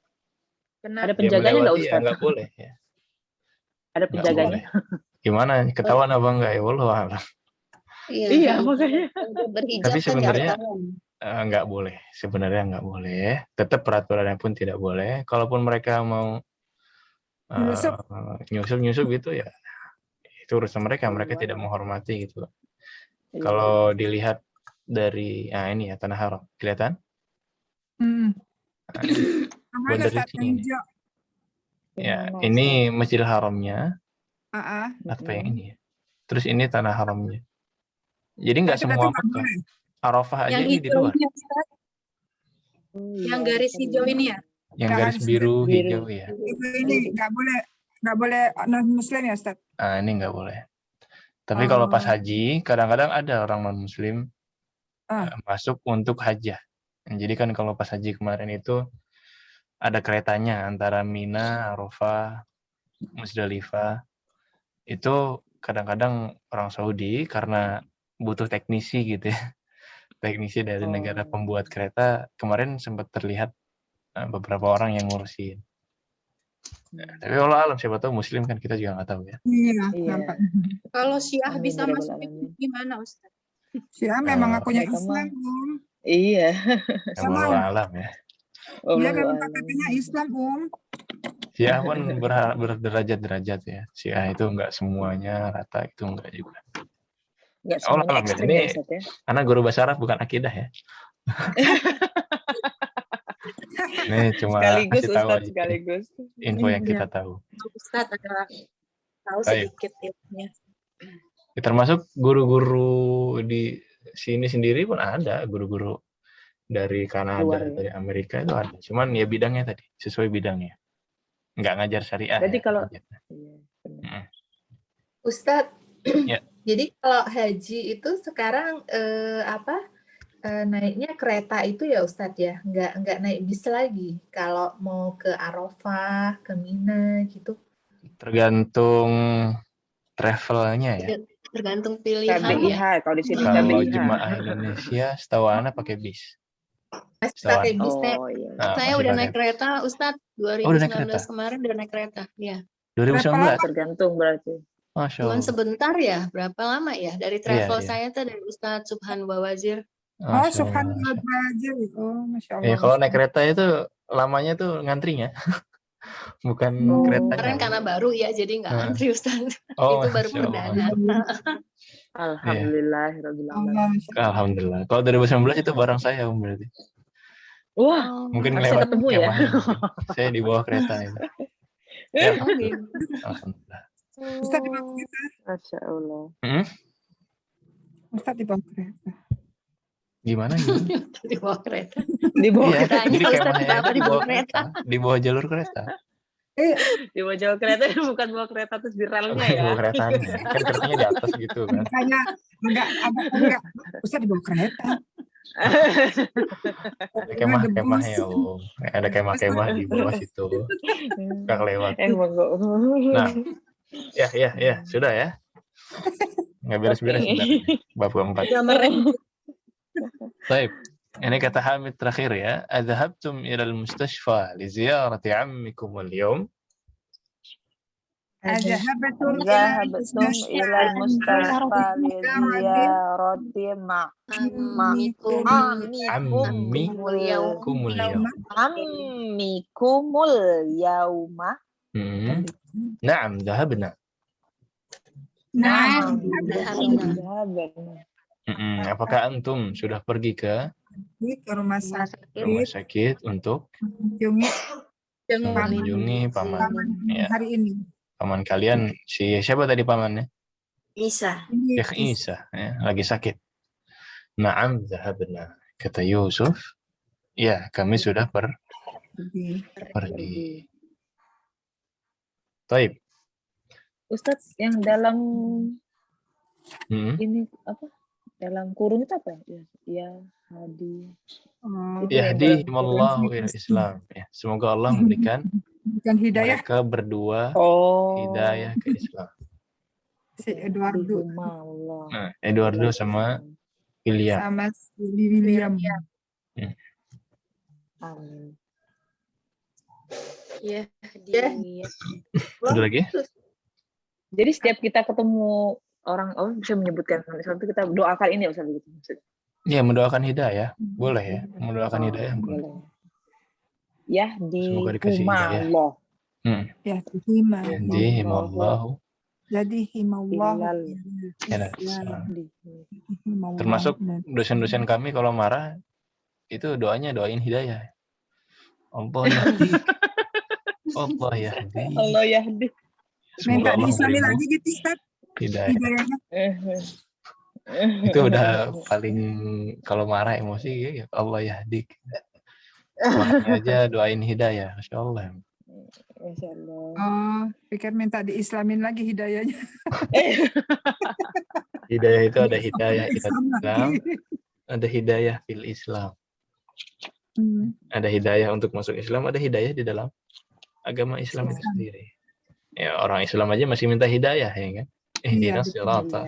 Ada Dia penjaganya nggak melewati Ustaz? ya enggak boleh ya. Ada Nggak penjaganya? boleh. Gimana? Ketahuan apa enggak ya? Wallahu a'lam. Iya, makanya. Berhijab Tapi kan sebenarnya nggak nggak boleh. Sebenarnya nggak boleh. Tetap peraturannya pun tidak boleh. Kalaupun mereka mau nyusup gitu ya, itu urusan mereka. Mereka tidak menghormati gitu. Iya. Kalau dilihat dari ini ya tanah haram, kelihatan? Mana Dari Ustaz sini yang nih. hijau? Ya, Gimana, ini Ustaz? Masjidil Haramnya. Ah, Apa yang ini ya? Terus ini tanah haramnya. Jadi nggak itu berarti semua nggak Mekah. boleh. Arafah aja yang ini di luar. hijaunya Ustadz, yang garis hijau ini ya. Yang Yang garis garis biru, biru. hijau ya. Ini nggak boleh non-muslim ya, Ustaz? Ini nggak boleh. Tapi kalau pas haji, kadang-kadang ada orang non-muslim masuk untuk hajah. Jadi kan kalau pas haji kemarin itu ada keretanya antara Mina, Arafah, Musdalifah. Itu kadang-kadang orang Saudi karena butuh teknisi gitu ya. Teknisi dari negara pembuat kereta, kemarin sempat terlihat beberapa orang yang ngurusin. Tapi kalau alam siapa tahu muslim kan kita juga nggak tahu ya. Iya, Iya. nampak. Kalau Syiah Amin, bisa ya masuk Rabbal itu Alamin. gimana Ustadz? Syiah memang akunya mereka Islam, mah- Om. Iya. Sama. Wallahu alam ya. Dia memang Wallahualam. KTP-nya Islam, Om. Syiah pun berderajat-derajat ya. Syiah itu nggak semuanya rata, itu nggak juga. Nggak Allah semuanya alam ya. ekstrim Ini ya Ustaz ya. anak guru bahasa Arab bukan akidah ya. Ini cuma Sekaligus kasih tahu Ustaz, aja sekaligus. info yang Iya. kita tahu. Ustadz ada tahu Baik. sedikit ilmunya. Ya, termasuk guru-guru di sini sendiri pun ada guru-guru dari Kanada, Luar ya. dari Amerika itu ada. Cuman ya bidangnya tadi sesuai bidangnya. Nggak ngajar syariah. Berarti ya, kalau- ngajar. Iya, benar. Ustadz, Ya. jadi kalau haji itu sekarang naiknya kereta itu ya Ustadz ya, nggak naik bis lagi. Kalau mau ke Arafah, ke Mina gitu. Tergantung travelnya ya. tergantung pilihan KBIH ya. kalau di sini Kalau KBIH. jemaah Indonesia, setahu Ana pakai bis. Masih Pesawat. pakai bis. Oh iya. Nah, Saya masih udah pakai. naik kereta, Ustadz. Oh, udah naik 2019 kereta. kemarin udah naik kereta. Ya. 2019. Tergantung berarti. Masya Cuman Allah. sebentar ya, berapa lama ya? Dari Iya, travel iya. saya tuh dari Ustadz Subhan Bawazir. Oh, Masya Allah. subhanallah aja. Oh, Masya Allah. Ya, kalau naik Masya Allah. kereta itu lamanya tuh ngantrinya, bukan Oh. keretanya. Kemarin karena baru ya, jadi nggak Nah. antri Ustadz. Oh, Itu baru Masya Allah. perdana. Alhamdulillahirobbilalamin. Allah, Masya Allah. Alhamdulillah. Kalau 2019 itu barang saya berarti. Wah, Mungkin harusnya lewat ketemu ya. kemahnya. Saya di bawah kereta itu. Ya, Oh, gitu. alhamdulillah. Ustaz di bawah kereta. Masya Allah. Ustaz di bawah kereta. Gimana? Di bawah kereta. Di bawah Iya, keretanya, jadi Ustaz, kemahnya kenapa itu di bawah kereta? di bawah jalur kereta. Di bawah jalur kereta bukan bawah kereta terus di relnya Bukan di ya. bawah keretanya. Kan keretanya di atas gitu kan. Makanya enggak. Ustaz di bawah kereta. Ada kemah-kemah ya, Om. Ada kemah-kemah di bawah situ. Nggak lewat. Monggo. Nah, ya, sudah ya. Nggak beres-beres. Oke. Bentar. Bab keempat. Baik. Ini kata Hamid terakhir ya. Adhabtum ilal mustashfa li ziyarati ammikum al-yawm. Adhabatum Zahabtum ilal mustafa li ziyarati Amikum. Ammikumul yawm. ammikumul yauma. Naam, dhahabna. Nah, Apakah antum sudah pergi ke ke rumah rumah sakit sakit untuk mengunjungi paman? Ya, hari ini. paman kalian siapa tadi pamannya? Isa. Syekh Isa, ya, lagi sakit. Naam, dhahabna. Kata Yusuf, ya kami sudah pergi. Taib. Ustadz, yang dalam Hmm. ini apa? Dalam kurung itu apa ya? Ya, hadi. Oh, Itu yang Yahdihimallahu dalam ila Islam. Ya, semoga Allah memberikan bukan hidayah mereka berdua hidayah ke Islam. si Eduardo Allah. Nah, Eduardo sama William. sama si William. Amin. Iya. Ada lagi? Jadi setiap kita ketemu orang bisa menyebutkan Islam itu kita doakan ini ya Ustaz begitu maksudnya. Ya, mendoakan hidayah. Boleh ya, mendoakan hidayah. Boleh. Ya Semoga dikasih hidayah. Allah. Ya, hima. Yahdihimallahu Jadi himallah. ila Islam. Termasuk dosen-dosen kami kalau marah itu doanya doain hidayah. Allah yahdi. Allah yahdi. Allah yahdi. Minta Semoga Allah diislami memberimu lagi gitu Ustaz. hidayah. Hidayahnya. Itu udah paling kalau marah emosi ya Allah yahdi. Doanya aja doain hidayah. Masya Allah. Masya Allah. Oh, pikir minta diislamin lagi hidayahnya. Hidayah itu ada hidayah Islam Islam, lagi. ada hidayah fil Islam. Hmm. Ada hidayah untuk masuk Islam, ada hidayah di dalam agama Islam itu sendiri. Ya, orang Islam aja masih minta hidayah ya kan? Ihdinas siratal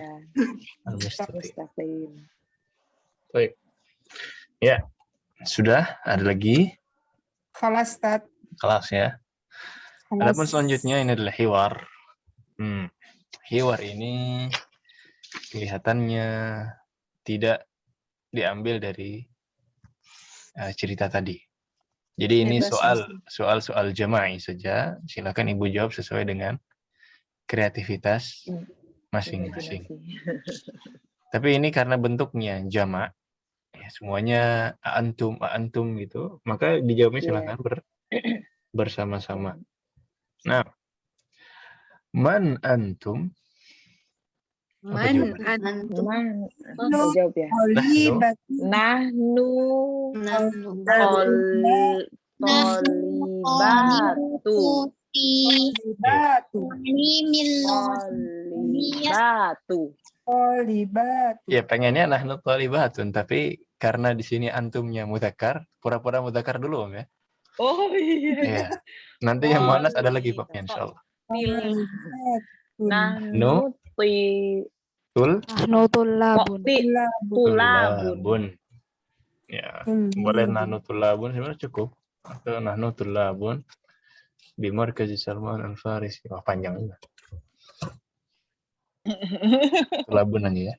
mustaqim. Mustaqim. Baik. Ya. Sudah, ada lagi Khalas Ustaz. kelas ya. Khalas. Adapun selanjutnya ini adalah hiwar. Hiwar ini kelihatannya tidak diambil dari cerita tadi. Jadi ini soal jama'i saja. Silakan Ibu jawab sesuai dengan kreativitas masing-masing. Tapi ini karena bentuknya jama', ya, semuanya antum gitu, maka dijawabnya silakan bersama-sama. Nah, man antum? Man antum. Mau jawab ya? Nahnu Tolibatu. Ya pengennya nahnu thalibatun, tapi karena di sini antumnya mudzakkar, pura-pura mudzakkar dulu Om ya. Oh iya. Ya. Nanti yang muannas ada lagi babnya insyaallah. Nahnu Tul Nahnu tulabun. tulabun. Ya, boleh nahnu tulabun sebenarnya cukup. Atau nahnu tulabun di markaz Salman Al-Farisi. Wah, panjang juga. Tulabun aja ya.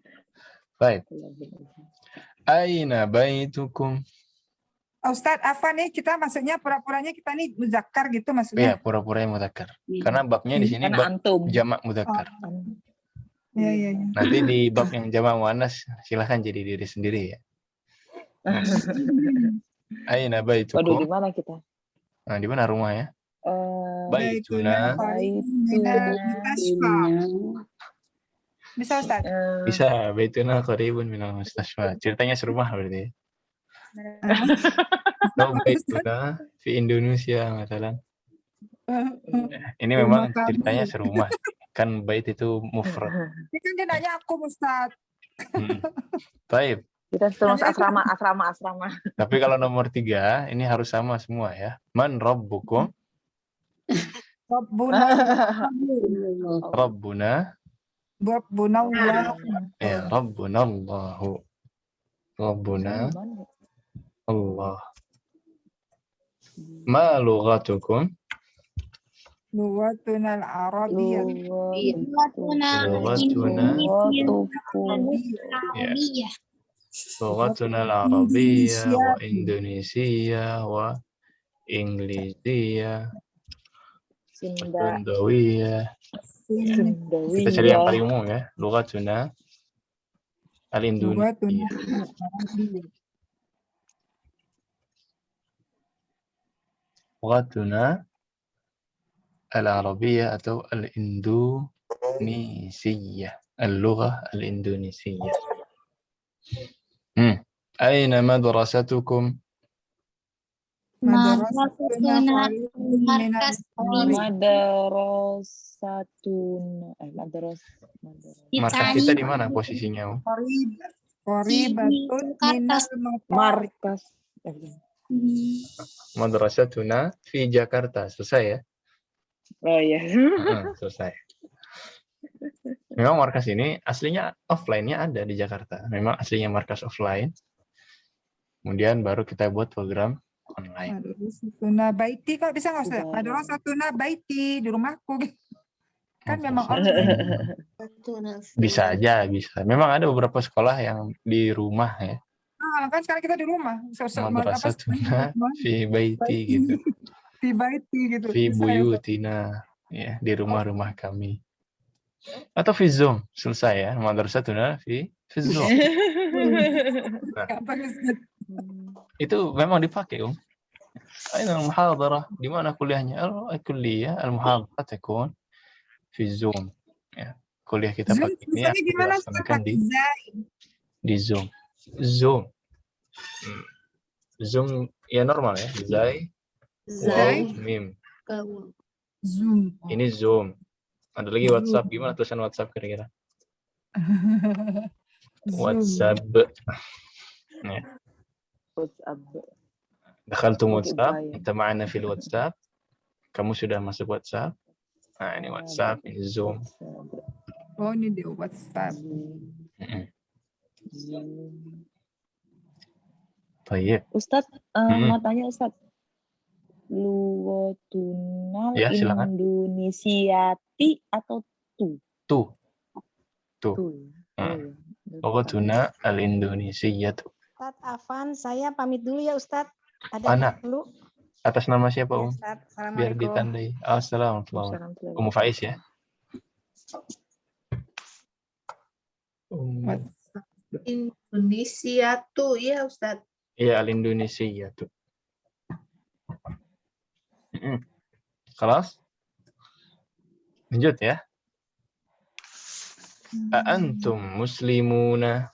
Baik. Aina baitukum? Ustadz, apa nih kita maksudnya pura-puranya kita nih muzakkar gitu Iya, maksudnya? pura-pura yang mudzakkar. Karena babnya di sini Karena bab antum. jamak mudzakkar. Iya, iya, iya. Nanti di bab yang jamak muannas silahkan jadi diri sendiri ya. Aina Waduh, baitukum? di mana kita? Nah, di mana rumah ya? Baituna Baituna. minal mustasfa. Bisa Ustadz? Bisa, baituna qaribun minal mustasfa. Ceritanya serumah berarti. Atau baituna fi Indonesia misalnya. Ini memang ceritanya serumah. Kan bait itu mufrad. Ini kan dia nanya aku Ustadz. Baik. Kita terus asrama. Tapi kalau nomor 3, ini harus sama semua ya. Man rabbukum? Rabbuna. Rabbuna. Rabbuna Allah. Ya, Rabbuna Allahu. Rabbuna Allah. Ma lughatukum? Lughatuna al-Arabiyyah. Lughatuna. Ya. Lughatuna al-Arabiyyah wa Indonesia wa Inggrisiyah. Sundawiyah. Kita cari yang paling umum ya. Lughatuna al-Indonesia. Lughatuna al-Arabiyyah atau al-Indonesiyah. Al-Lughah al-Indonesiyah. Aina madrasatukum? Madrasatuna Markas kita di mana posisinya? Qoribatun minal Markas. Madrasatuna fi Jakarta. Selesai ya? Oh iya. Selesai. Memang markas ini aslinya offline-nya ada di Jakarta. Memang aslinya markas offline. Kemudian baru kita buat program online. Madrasatuna baiti, kok bisa nggak Ustaz? Madrasatuna baiti di rumahku. Kan memang online. Bisa aja, bisa. Memang ada beberapa sekolah yang di rumah ya. Kan sekarang kita di rumah. Madrasatuna fi baiti gitu. Fi baiti gitu. Fi buyutina. Ya, di rumah-rumah kami. Atau fi Zoom, selesai ya. Madrasatuna fi Zoom. Nah, itu memang dipakai, Aina al-muhadarah, di mana kuliahnya? Al-kuliah al-muhadarah takun fi Zoom. Ya, kuliah kita pakai ini dilaksanakan di Zoom. Zoom ya normal ya. Zai, mim. Zoom. Ini Zoom. Ada lagi WhatsApp. Gimana tulisan WhatsApp kira-kira? WhatsApp. Ya. Dakhaltum WhatsApp. Kita ma'ana fil WhatsApp. Kamu sudah masuk WhatsApp. Nah, ini WhatsApp, ini Zoom. Oh, ini di WhatsApp. Baik. Ustadz, mau tanya Ustadz. Lughatuna Ya, silakan. Indonesiati atau tu? Tu. Lughatuna al-Indonesiyah. Ustadz Afan, saya pamit dulu ya Ustadz. Mana? Dulu. Atas nama siapa, Ya, Biar Assalamualaikum. ditandai. Assalamualaikum. Faiz ya. Indonesia tuh, ya Ustadz. Iya, al-Indonesia tuh. Kelas? Lanjut ya. Antum muslimuna.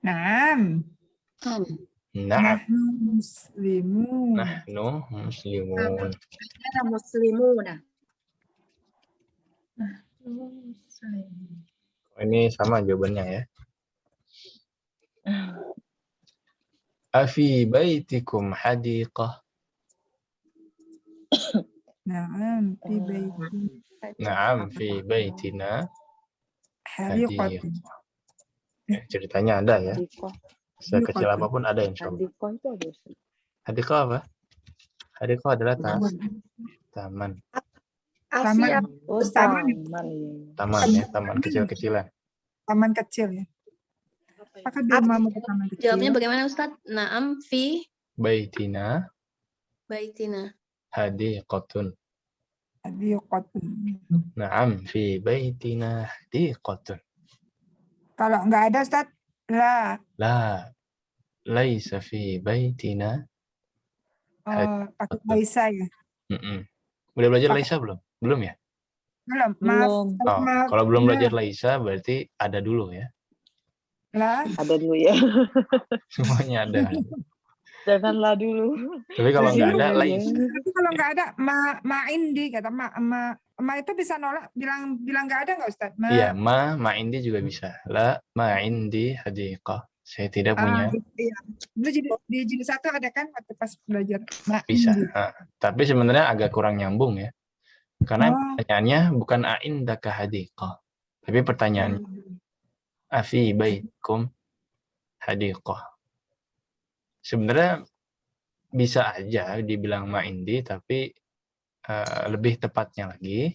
Naam. Na'am. Nahnu muslimun. Nahnu muslimun. Ana muslimuna. Ini sama jawabannya ya. Afi baitikum hadiqah. Naam fi baiti. Na'am fi baitina Hadiqah. hadiqah. Ceritanya ada ya. Sekecil apapun ada insya Allah. Hadiko itu ada Ustaz. Hadiko apa? Hadiko adalah taman. Taman. Afiat. Oh, Taman. taman. Iya. Taman ya, taman kecil-kecilan. Taman kecil ya. Apakah dia mau ke taman kecil? Jawabnya bagaimana Ustadz? Naam fi Baitina baitina. hadiqatun. Hadiqatun. Naam fi baitina hadiqatun. Kalau nggak ada Ustaz, la. La laisa fi baitina. Pakai laisa ya. Udah belajar laisa belum? Belum ya? Belum, maaf. Oh, Maaf. kalau belum Nah, belajar laisa berarti ada dulu ya. La. Ada dulu ya. Semuanya ada. Janganlah dulu. Tapi kalau nggak ada Iya. laisa. Tapi kalau nggak ada ma indi kata ma itu bisa nolak bilang nggak ada nggak Ustaz? Iya, ma indi juga bisa. La ma indi hadiqah. Saya tidak punya. Iya. Dulu di jilid 1 ada kan waktu pas belajar ma Bisa. indi. Tapi sebenarnya agak kurang nyambung ya. Karena Oh. pertanyaannya bukan a'indaka hadiqah. Tapi pertanyaannya afi baitkum hadiqah. Sebenarnya bisa aja dibilang ma'indi, tapi lebih tepatnya lagi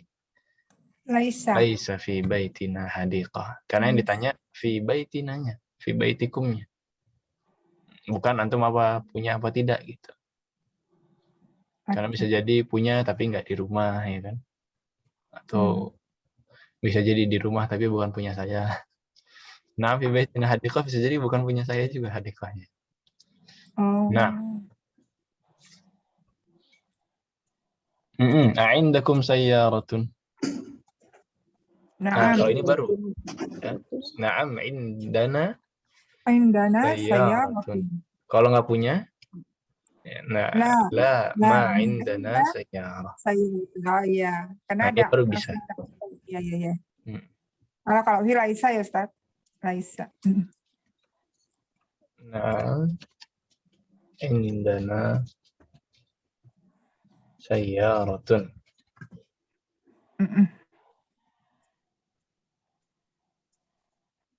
laisa fi baitina hadiqah. Karena yang ditanya fi baitinanya, fi baitikumnya. Bukan antum apa punya apa tidak gitu. Karena bisa jadi punya tapi nggak di rumah ya kan. Atau bisa jadi di rumah tapi bukan punya saya. Nah, fi baitina hadiqah bisa jadi bukan punya saya juga hadiqahnya. Oh. Nah. A'indakum sayyaratun. Nah, kalau ini baru. Na'am indana sayyaratun. Kalau nggak punya, la ma indana sayyarah. Ya, karena Nah, dia ada baru bisa. Iya. Kalau laisa ya Ustaz. Laisa. Nah, indana sayyaratun.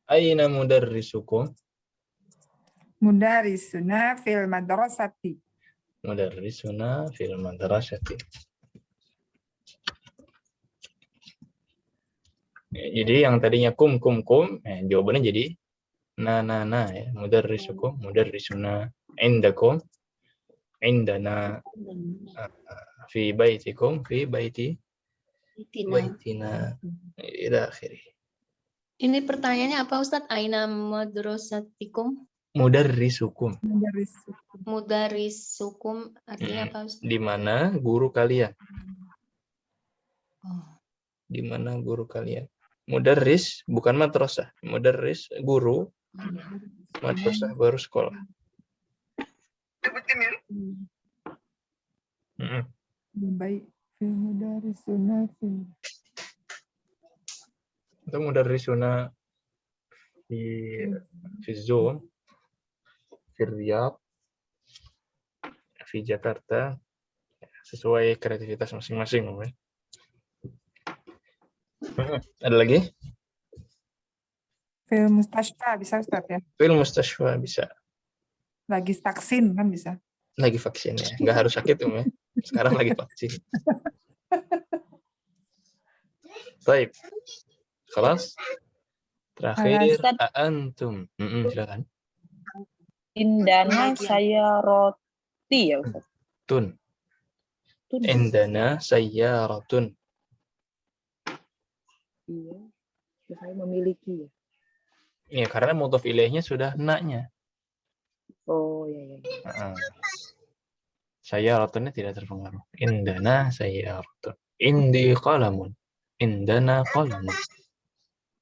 Aina mudarrisukum? Mudarrisuna fil madrasati. Mudarrisuna fil madrasati. Jadi yang tadinya kum, jawabannya jadi na ya. Mudarrisukum, mudarrisuna, indakum, indana, fi baitikum, fi baitina, ila akhirih. Ini pertanyaannya apa Ustadz? Aina madrasatikum? Mudarrisukum. Mudarrisukum artinya apa Ustadz? Di mana guru kalian? Oh. Di mana guru kalian? Mudarris bukan madrasah. Mudarris guru. Madrasah baru sekolah. Baik. Mudarrisuna Itu mudarrisuna di Zoom, di Riyadh, di Jakarta, sesuai kreativitas masing-masing. Ada lagi? Fil mustashfa bisa Ustaz ya? Fil mustashfa bisa. Lagi vaksin kan bisa. Lagi vaksin ya. Nggak harus sakit ya. Sekarang lagi vaksin. Baik. Kelas. Terakhir. Antum. Silakan. Indana saya roti ya Ustaz. Tun. Indana sayyaratun. Iya. Saya memiliki ya. Iya, karena mudhaf ilaihnya sudah naknya. Oh iya. Sayyaratun tidak terpengaruh. Indana sayyaratun. Indi qalamun. Indana qalamun.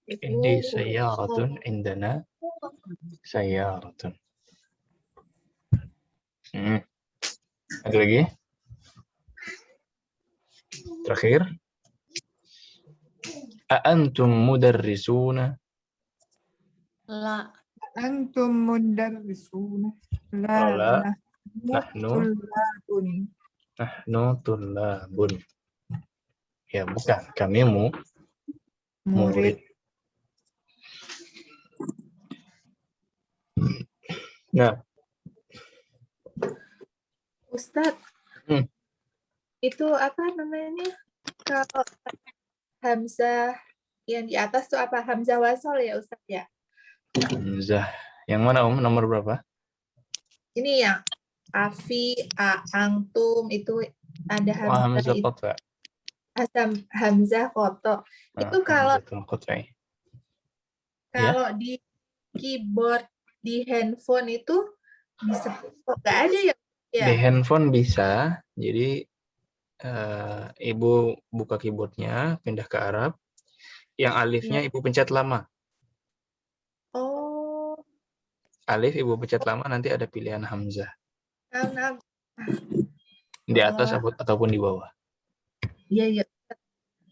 Indi sayyaratun. Indana sayyaratun. Ada lagi? Terakhir. Antum mudarrisuna? La. Antum mudarrisuna. La. Tullabun. Nahnu tullabun. Ya bukan, kami murid. Nah, Ustadz, Hmm. itu apa namanya? Kalau hamzah yang di atas tuh apa? Hamzah wasol ya Ustadz ya? hamzah. Yang mana nomor berapa? Ini yang afi, antum itu ada Wah, hamzah hamzah itu. qat'a. Hamzah koto. Itu kalau Hamzatul qat'i. Ya. kalau di keyboard di handphone itu bisa kok nggak ada ya? Ya. Di handphone bisa. Jadi ibu buka keyboardnya, pindah ke Arab. Yang alifnya ibu pencet lama. Oh, Alif ibu pencet lama, nanti ada pilihan hamzah. nah, Di atas ataupun di bawah. iya iya.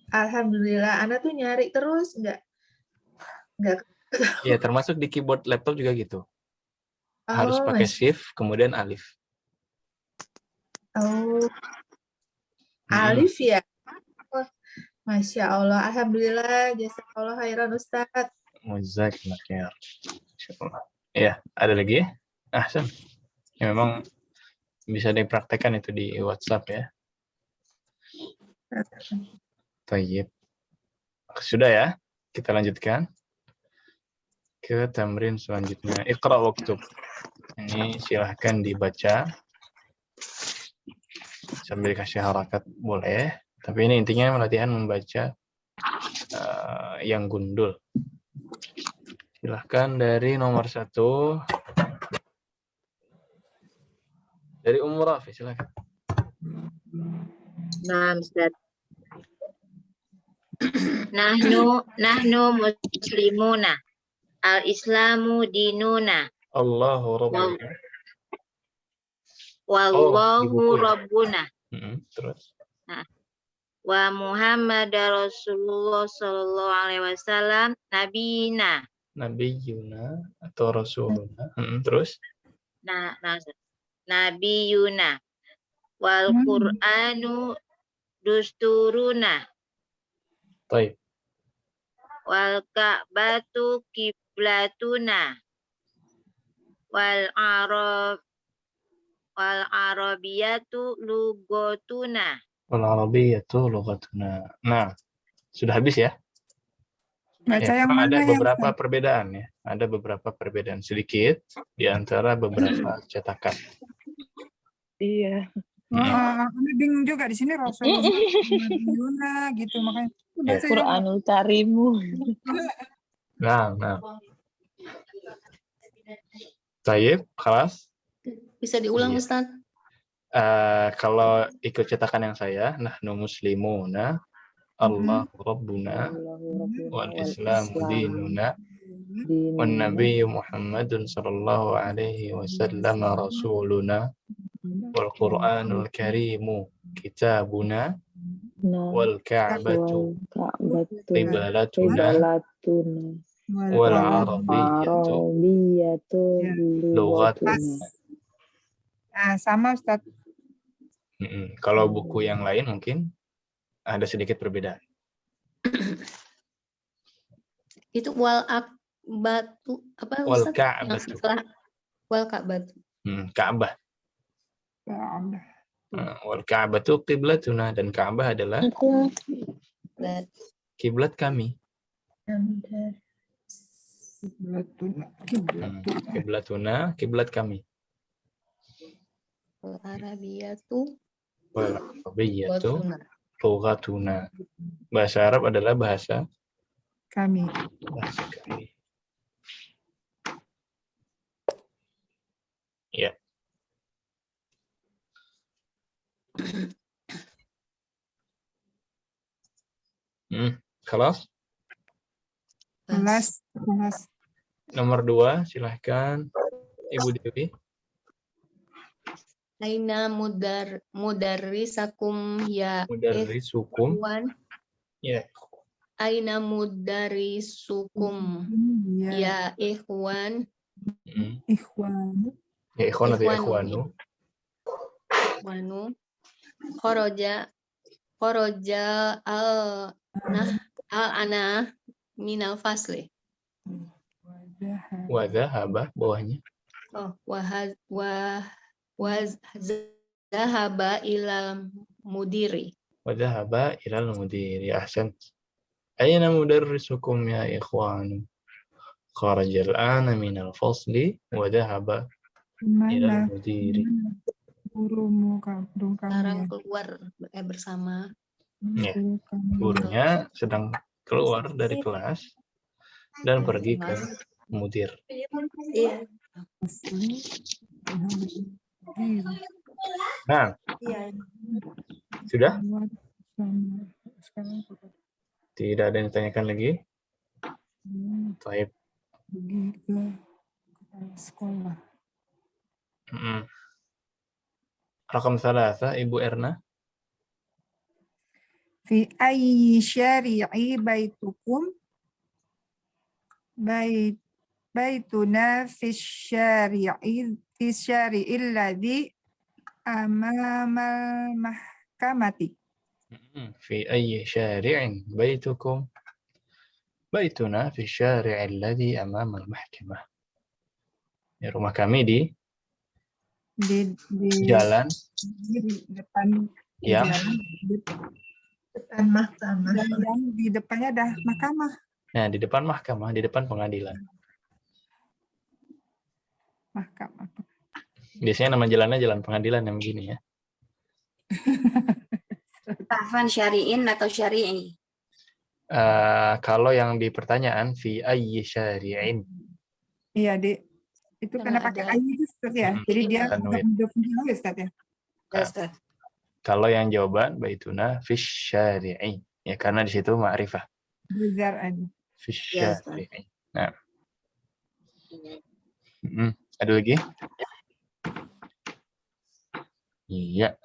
Alhamdulillah, Ana tuh nyari terus nggak. Ya, termasuk di keyboard laptop juga gitu. Harus Oh, pakai shift, kemudian alif. Oh, alif ya. Oh, Masya Allah, alhamdulillah, jazakallah khairan Ustadz. Jazakallah khair. Insyaallah. Ya, ada lagi ya? Ahsan. Ya, memang bisa dipraktekkan itu di WhatsApp ya. Tayyib. Sudah ya? Kita lanjutkan ke tamrin selanjutnya. Iqra waktub. Ini silahkan dibaca. Sambil kasih harakat boleh. Tapi ini intinya latihan membaca yang gundul. Silahkan dari nomor 1. Dari Rafi, silahkan. Nah, Ustaz. Nahnu muslimuna. Al-Islamu dinuna. Allahu Rabbuna. Wallahu Rabbuna. Terus. Nah, wa Muhammad Rasulullah sallallahu alaihi wasallam nabiyina. Nabiyuna atau Rasuluna. Terus. Nah, nabiyuna. Wal Qur'anu dusturuna. Baik. Wal Ka'batu kiblatuna. Wal Arabiyatu lugotuna. Wal Arabiyatu lughatuna. Nah, sudah habis ya? Baca Ya, yang memang mana ada ya, beberapa Ustaz? perbedaan ya. Ada beberapa perbedaan sedikit di antara beberapa cetakan. Iya. Ana bingung juga di sini Rasulullah Yuna gitu makanya baca yang Quranul Karimu. Nah. Tayyib, kelas. Bisa diulang Iya. Ustaz? Kalau ikut cetakan yang saya, nahnu muslimuna, Allahu Rabbuna, wal Islamu dinuna, wan Nabiyyu Muhammadun sallallahu alaihi wasallam rasuluna, wal Qur'anul Karimu kitabuna, wal Ka'batu qiblatuna, wal Arabiyyatu lughatuna. Nah, sama Ustaz. Kalau buku yang lain mungkin ada sedikit perbedaan. Itu wal akbatu apa Wal Ustaz? Ka'batu. Setelah wal Ka'batu. Ka'bah. Wal Ka'batu qiblatuna, dan Ka'bah adalah kiblat kami. Kiblatuna, kiblat kami. Wal Arabiyatu Wal Arabiyatu lughatuna. lughatuna. Bahasa Arab adalah bahasa Kami. kami. Ya. Kelas? Kelas. Nomor 2, silahkan Ibu Dewi. Aina mudarrisakum ya Mudarrisukum. ikhwan. Ya. Aina mudarrisukum ya ikhwan. Ikhwan. Ya, ikhwan atau ikhwanu. Ikhwanu. Kharaja al-ana minal fasli. Wa dhahaba bawahnya. zahaba ilal mudiri. Wadhahaba ilal mudiri. Ahsan. Aina mudarrisukum ya ikhwan? Kharaja al-ana minal fasli wa dhahaba ilal Mana mudiri. gurumu kamu Sekarang ya? keluar bersama. Ya, Guru kamu. gurunya sedang keluar dari kelas dan pergi ke mudir. Iya. Asli. Nah, sudah? Sekarang Tidak ada yang ditanyakan lagi? Baik. pergi ke sekolah. Rakam 3, Ibu Erna. Fi ayyi syari'i baitukum? Baituna fi syari'il ladzi amamal mahkamati. Fi ayyi syari'in baitukum? Baituna fi syari'il ladzi amamal mahkamah. Ya, rumah kami di Di jalan depan yang Depan mahkamah. yang di depannya ada mahkamah. nah, di depan mahkamah, di depan pengadilan. Mahkamah. Biasanya nama jalannya jalan pengadilan yang begini ya. Afan syari'in atau syari'i? Kalau yang di pertanyaan fi ayyi syari'in. Iya, itu karena pakai ayi itu Ustaz ya. Jadi dia Tanwin. mendukung Ustaz ya. Kalau yang jawaban baituna fi syari'i. Ya, karena di situ ma'rifah. Bizar aja. Fi syari'i. Nah. Ada lagi? Iya.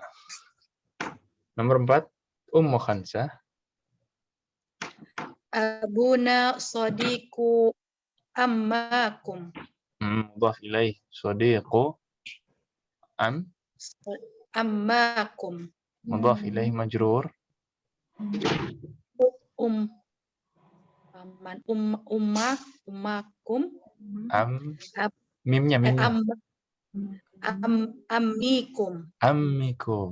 Nomor 4, Ummu Khansah. Abuna sadiku ammakum. Mudhaf ilaih. Sadiqu Ammakum. mudhaf ilaih majrur. Ummakum. Mimnya. Ammikum. Ammikum.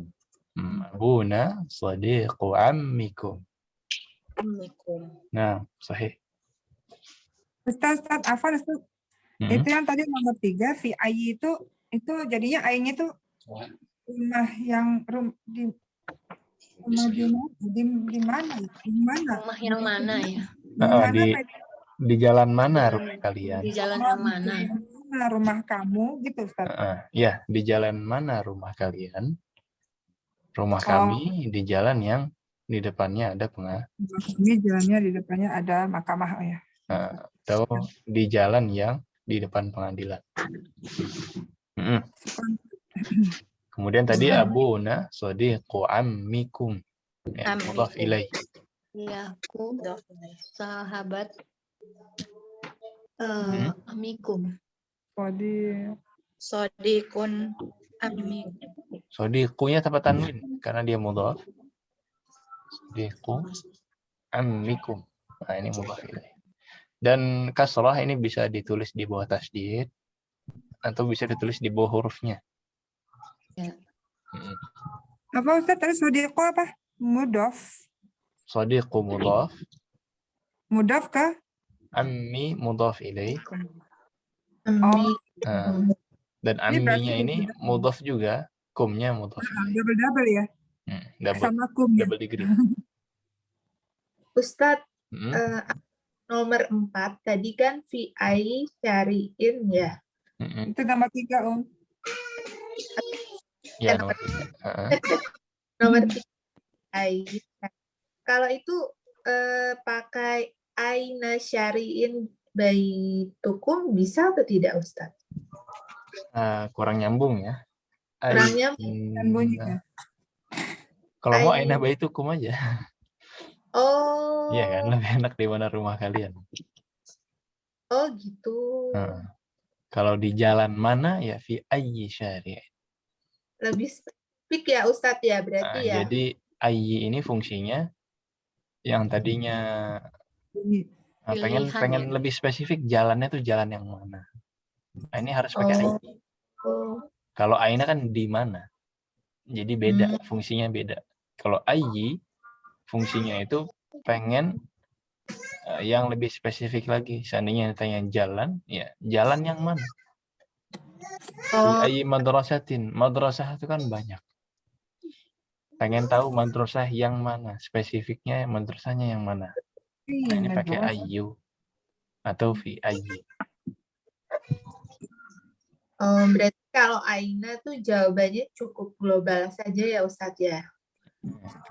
Abuna sadiqu ammikum. Nah, sahih. Ustaz, Afan, Ustaz. Itu yang tadi nomor 3, fi ayi itu jadinya ayinya itu rumah yang di mana? Di mana? Rumah yang mana ya? Di jalan mana rumah kalian? Di jalan yang mana? Rumah kamu gitu, Ustaz. Ya, di jalan mana rumah kalian? Rumah kami di jalan yang di depannya ada Ini jalannya di depannya ada mahkamah ya. Atau di jalan yang di depan pengadilan. Kemudian tadi abuna sadiqu ammikum. Ya, mudhaf ilaih. Iya, aku sahabat amikum. Sadiqun ammikum. Sadiqunya tanpa tanwin karena dia mudhaf. Sadiqu ammikum. Nah, ini mudhaf ilaih. Dan kasrah ini bisa ditulis di bawah tasdid atau bisa ditulis di bawah hurufnya. Ya. Apa Ustaz tadi sadiqu apa? Mudhaf. Sadiqu mudhaf. Mudhaf ke? Ammi mudhaf ilaih. Dan Ini amminya ini mudhaf juga, kumnya mudhaf ilaih. Double ya? Sama kum ya? Double degree. Ustadz, nomor 4 tadi kan fi ai syari'in ya. Itu nomor 3 Om. Ya, nomor 3. Nomor 3 ai. Kalau itu pakai aina syari'in baitukum bisa atau tidak Ustadz? Kurang nyambung ya. Kurang nyambung ya. Kalau mau aina baitukum aja. Oh. Iya kan, lebih enak di mana rumah kalian. Oh gitu. Kalau di jalan mana ya fi ayyi syari'. Lebih spesifik ya Ustadz ya berarti ya. Jadi ayyi ini fungsinya yang tadinya pengen lebih spesifik jalannya tuh jalan yang mana. Nah, ini harus pakai Oh. ayyi. Kalau aina kan di mana. Jadi beda, fungsinya beda. Kalau ayyi, fungsinya itu pengen yang lebih spesifik lagi. Seandainya ditanya jalan, ya jalan yang mana? Fi ayyi madrasatin. Madrasah itu kan banyak. Pengen tahu madrasah yang mana, spesifiknya madrasahnya yang mana. Nah, ini pakai ayyu atau fi ayyi. Berarti kalau Aina tuh jawabannya cukup global saja ya Ustadz ya.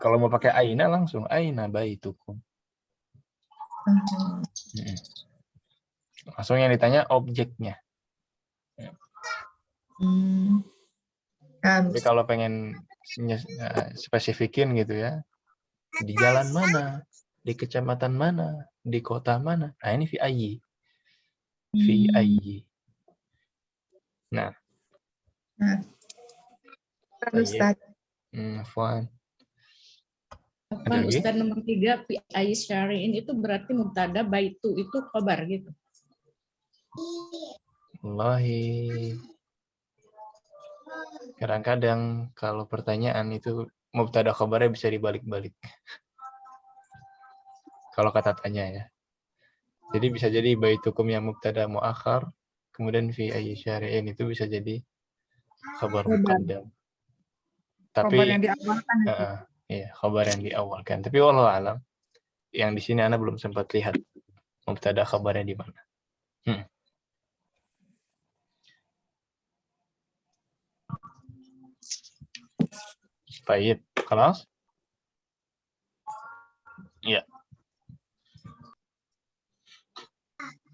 Kalau mau pakai aina langsung aina baitukum. Langsung yang ditanya objeknya. Tapi kalau pengen spesifikin gitu ya, di jalan mana, di kecamatan mana, di kota mana. Nah ini fi ayyi. Fi ayyi. Nah. Ustaz. Afwan. Afwan, Ustaz nomor 3 fi ayyi syari'in itu berarti mubtada, baitu itu khabar gitu. Wallahi. Kadang-kadang kalau pertanyaan itu mubtada khabarnya bisa dibalik-balik. Kalau kata tanya ya. Jadi bisa jadi baitukum yang mubtada muakhar, kemudian fi ayyi syari'in itu bisa jadi khabar muqaddam. Tapi Khabar yang diawalkan. Iya, khabar yang diawalkan. Tapi wallahu alam, yang di sini Ana belum sempat lihat mubtada khabarnya di mana. Baik, kelas? Iya.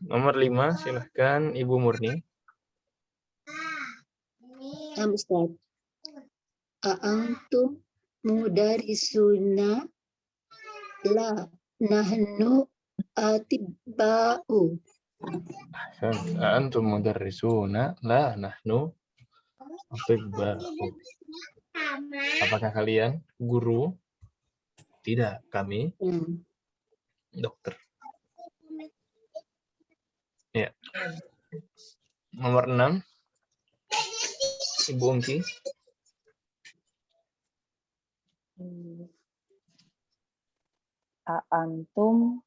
Nomor 5, silahkan Ibu Murni. Ustaz. A'antum mudarisuna la nahnu atibba'u. Antum mudarrisuna la nahnu atibba'u. Apakah kalian guru? Tidak, kami dokter. Ya. Nomor 6. Ibu Ungki. Antum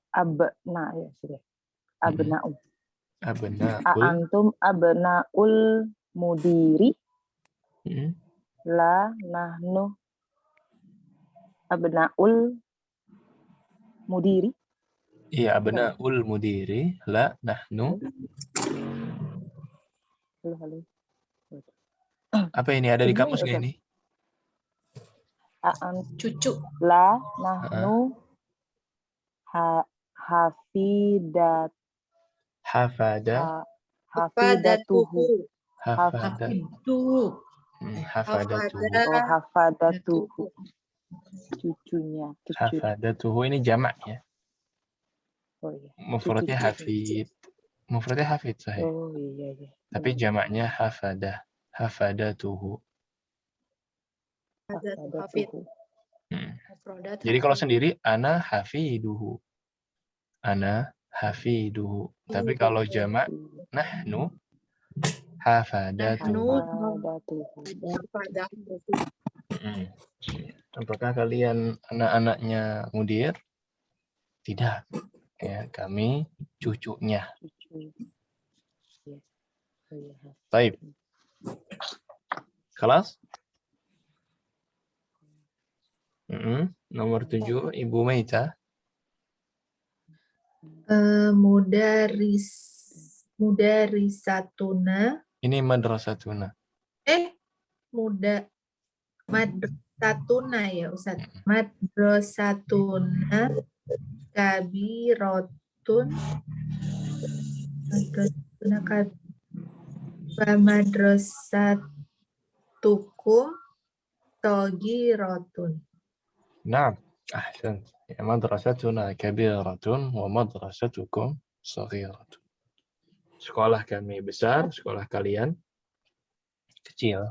abna ya sudah. Abna'u. Abna'ul. Antum abna'ul mudiri. La nahnu abna'ul mudiri. Iya, abna'ul mudiri. La nahnu. Halo. Apa ini ada di kamus nggak ini? Cucu. La nahnu hafidat. Hafada. Hafidatuhu. Hafadatuhu. Oh, hafadatuhu. Cucunya. Hafadatuhu ini jamak ya. Oh iya. Mufradnya hafid. Mufradnya hafid sahih. Oh iya. Tapi jamaknya hafadah. Hafadatuhu. Jadi kalau sendiri ana hafiduhu. Ana hafiduhu. Tapi kalau jamak nahnu hafadatuhu. Apakah kalian anak-anaknya mudir? Tidak. Ya, kami cucunya. Baik. Kelas? Nomor 7, Ibu Meita. Mudarisatuna. Ini madrasatuna. Madrasatuna ya Ustaz. Madrasatuna kabirotun. Madrasatuna madrasatukum togirotun. Nah, ahsan. Ya, madrasatuna kabiratun wa madrasatukum saghiratun. Sekolah kami besar, sekolah kalian kecil.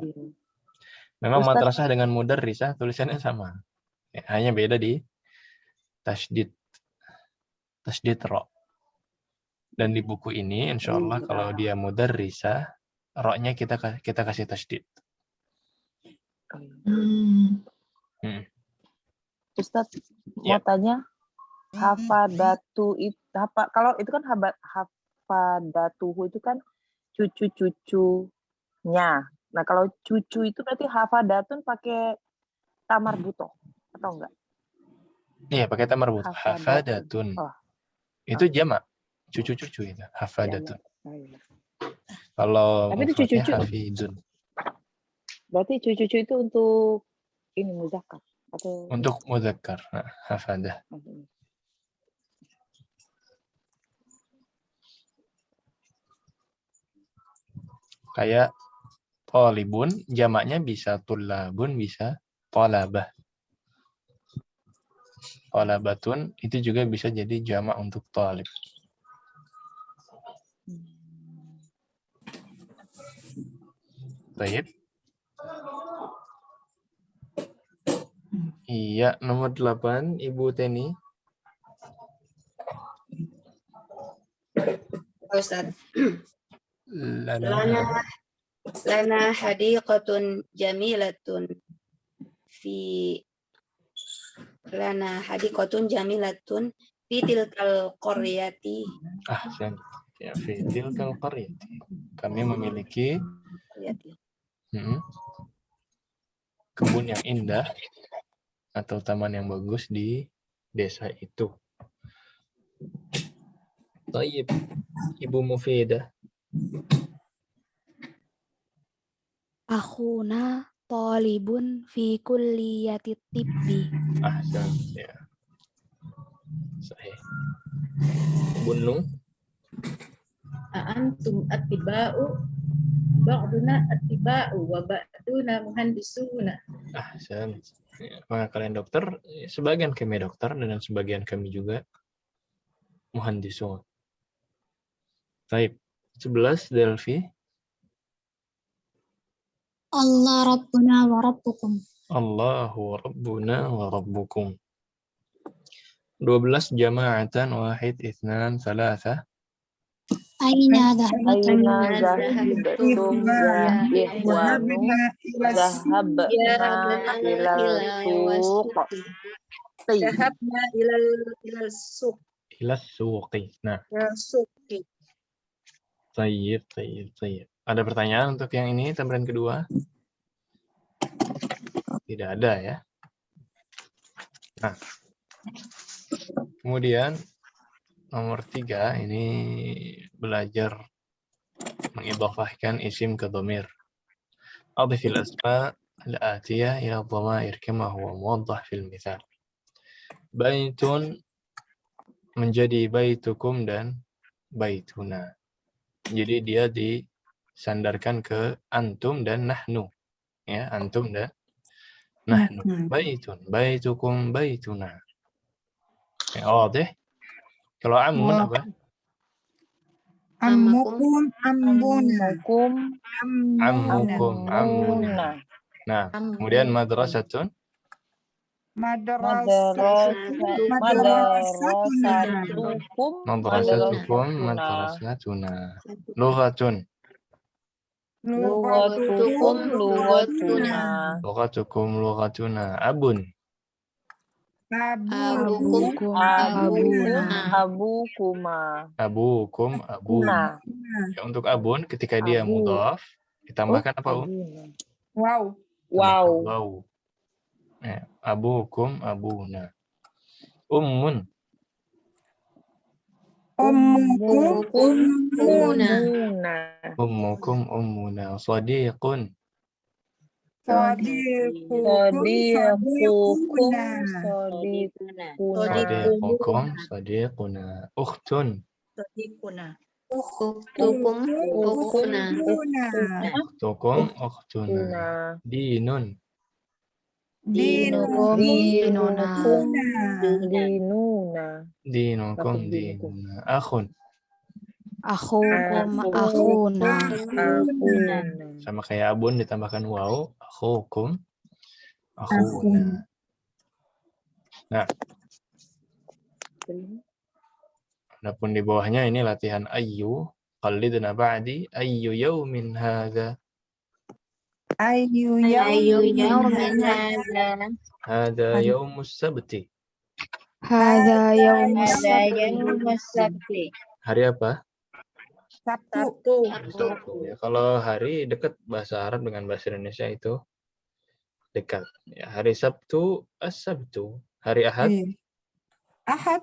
Memang madrasah dengan mudarrisah tulisannya sama. Ya, hanya beda di tasydid ra. Dan di buku ini insya Allah kalau dia mudarrisah, roknya kita kasih tasydid. Ustadz mau tanya, hafadatu itu kalau itu kan hafadatuhu itu kan cucu-cucunya. Nah, kalau cucu itu berarti hafadatun pakai tamar butoh atau enggak? Iya, pakai tamar butoh. Hafadatun. Itu jamak. Cucu-cucu itu. Hafadatun. Kalau tapi itu mufradnya cucu-cucu. hafidun. Berarti cucu-cucu itu untuk ini muzakkar atau Untuk muzakkar. Nah, hafadah. Kayak talibun, jamaknya bisa tulabun, bisa talabah. Talabatun itu juga bisa jadi jamak untuk talib. Baik. Iya, nomor 8, Ibu Teni. Ustaz. Lana Lana hadiqatun jamilatun fi tilkal qaryati. Ya, fi tilkal qaryati. Kami memiliki kebun yang indah atau taman yang bagus di desa itu. Baik, Ibu Mufidah. Akhuna talibun fi kulliyati tibbi. Ahsan, ya. Sahih. Bunung. Antum attiba'u ba'duna attiba'u wa ba'duna muhandisuna. Ahsan. Ya, maka kalian dokter, sebagian kami dokter dan sebagian kami juga muhandisun. Baik. 11 Delvi. Allah Rabbuna wa Rabbukum. Allahu Rabbuna wa Rabbukum. 12 jama'atan wahid itsnan thalatha. Aina zahabtum ya ikhwanu zahabna ilal suq. Zahabna ilal suq. Ilas suqi. Nah, Suqi. tayyib. Ada pertanyaan untuk yang ini, tambahan kedua? Tidak ada ya. Nah, kemudian nomor 3 ini belajar mengidhafahkan isim ke dhamir. Adhifil asma al-atiyah ila dhamair kama huwa muwaddah fil mithal. Baitun menjadi baitukum dan baituna. Jadi dia disandarkan ke antum dan nahnu. Ya, antum dan nahnu. Baitun, baitukum, baituna. Ya, wadih. Kalau amun apa? Ammukum, ambuna. Ammukum, ammuna. Nah, kemudian madrasatun. Madrasatukum, madrasatuna. Lughatun. Lughatukum, lughatuna. Abun. Abukum, abuna. Ya, untuk abun ketika dia mudhaf ditambahkan apa, Wow. Ya, abukum, abuna. Ummun. Ummukum, ummuna. Sadiqun. Sadiqukum, sadiquna. Ukhtun. Ukhtukum, ukhtuna. Dinun. Dinukum, dinuna. Akhun. Akhukum, akhuna. Sama kayak abun ditambahkan waw. Akhukum, akhuna. Nah, Adapun di bawahnya ini latihan ayyu. Qallidna ba'di ayyu yaumin hadza. Ayu Ayu yaumin yaumin hadza. hadza. Hadza yaumus sabti. Hadza yaumus Hadza sabti. yaumus sabti. Hari apa? Sabtu. Sabtu. Ya, kalau hari dekat bahasa Arab dengan bahasa Indonesia itu dekat. Ya, hari Sabtu as-sabtu. Hari Ahad Iya. Ahad.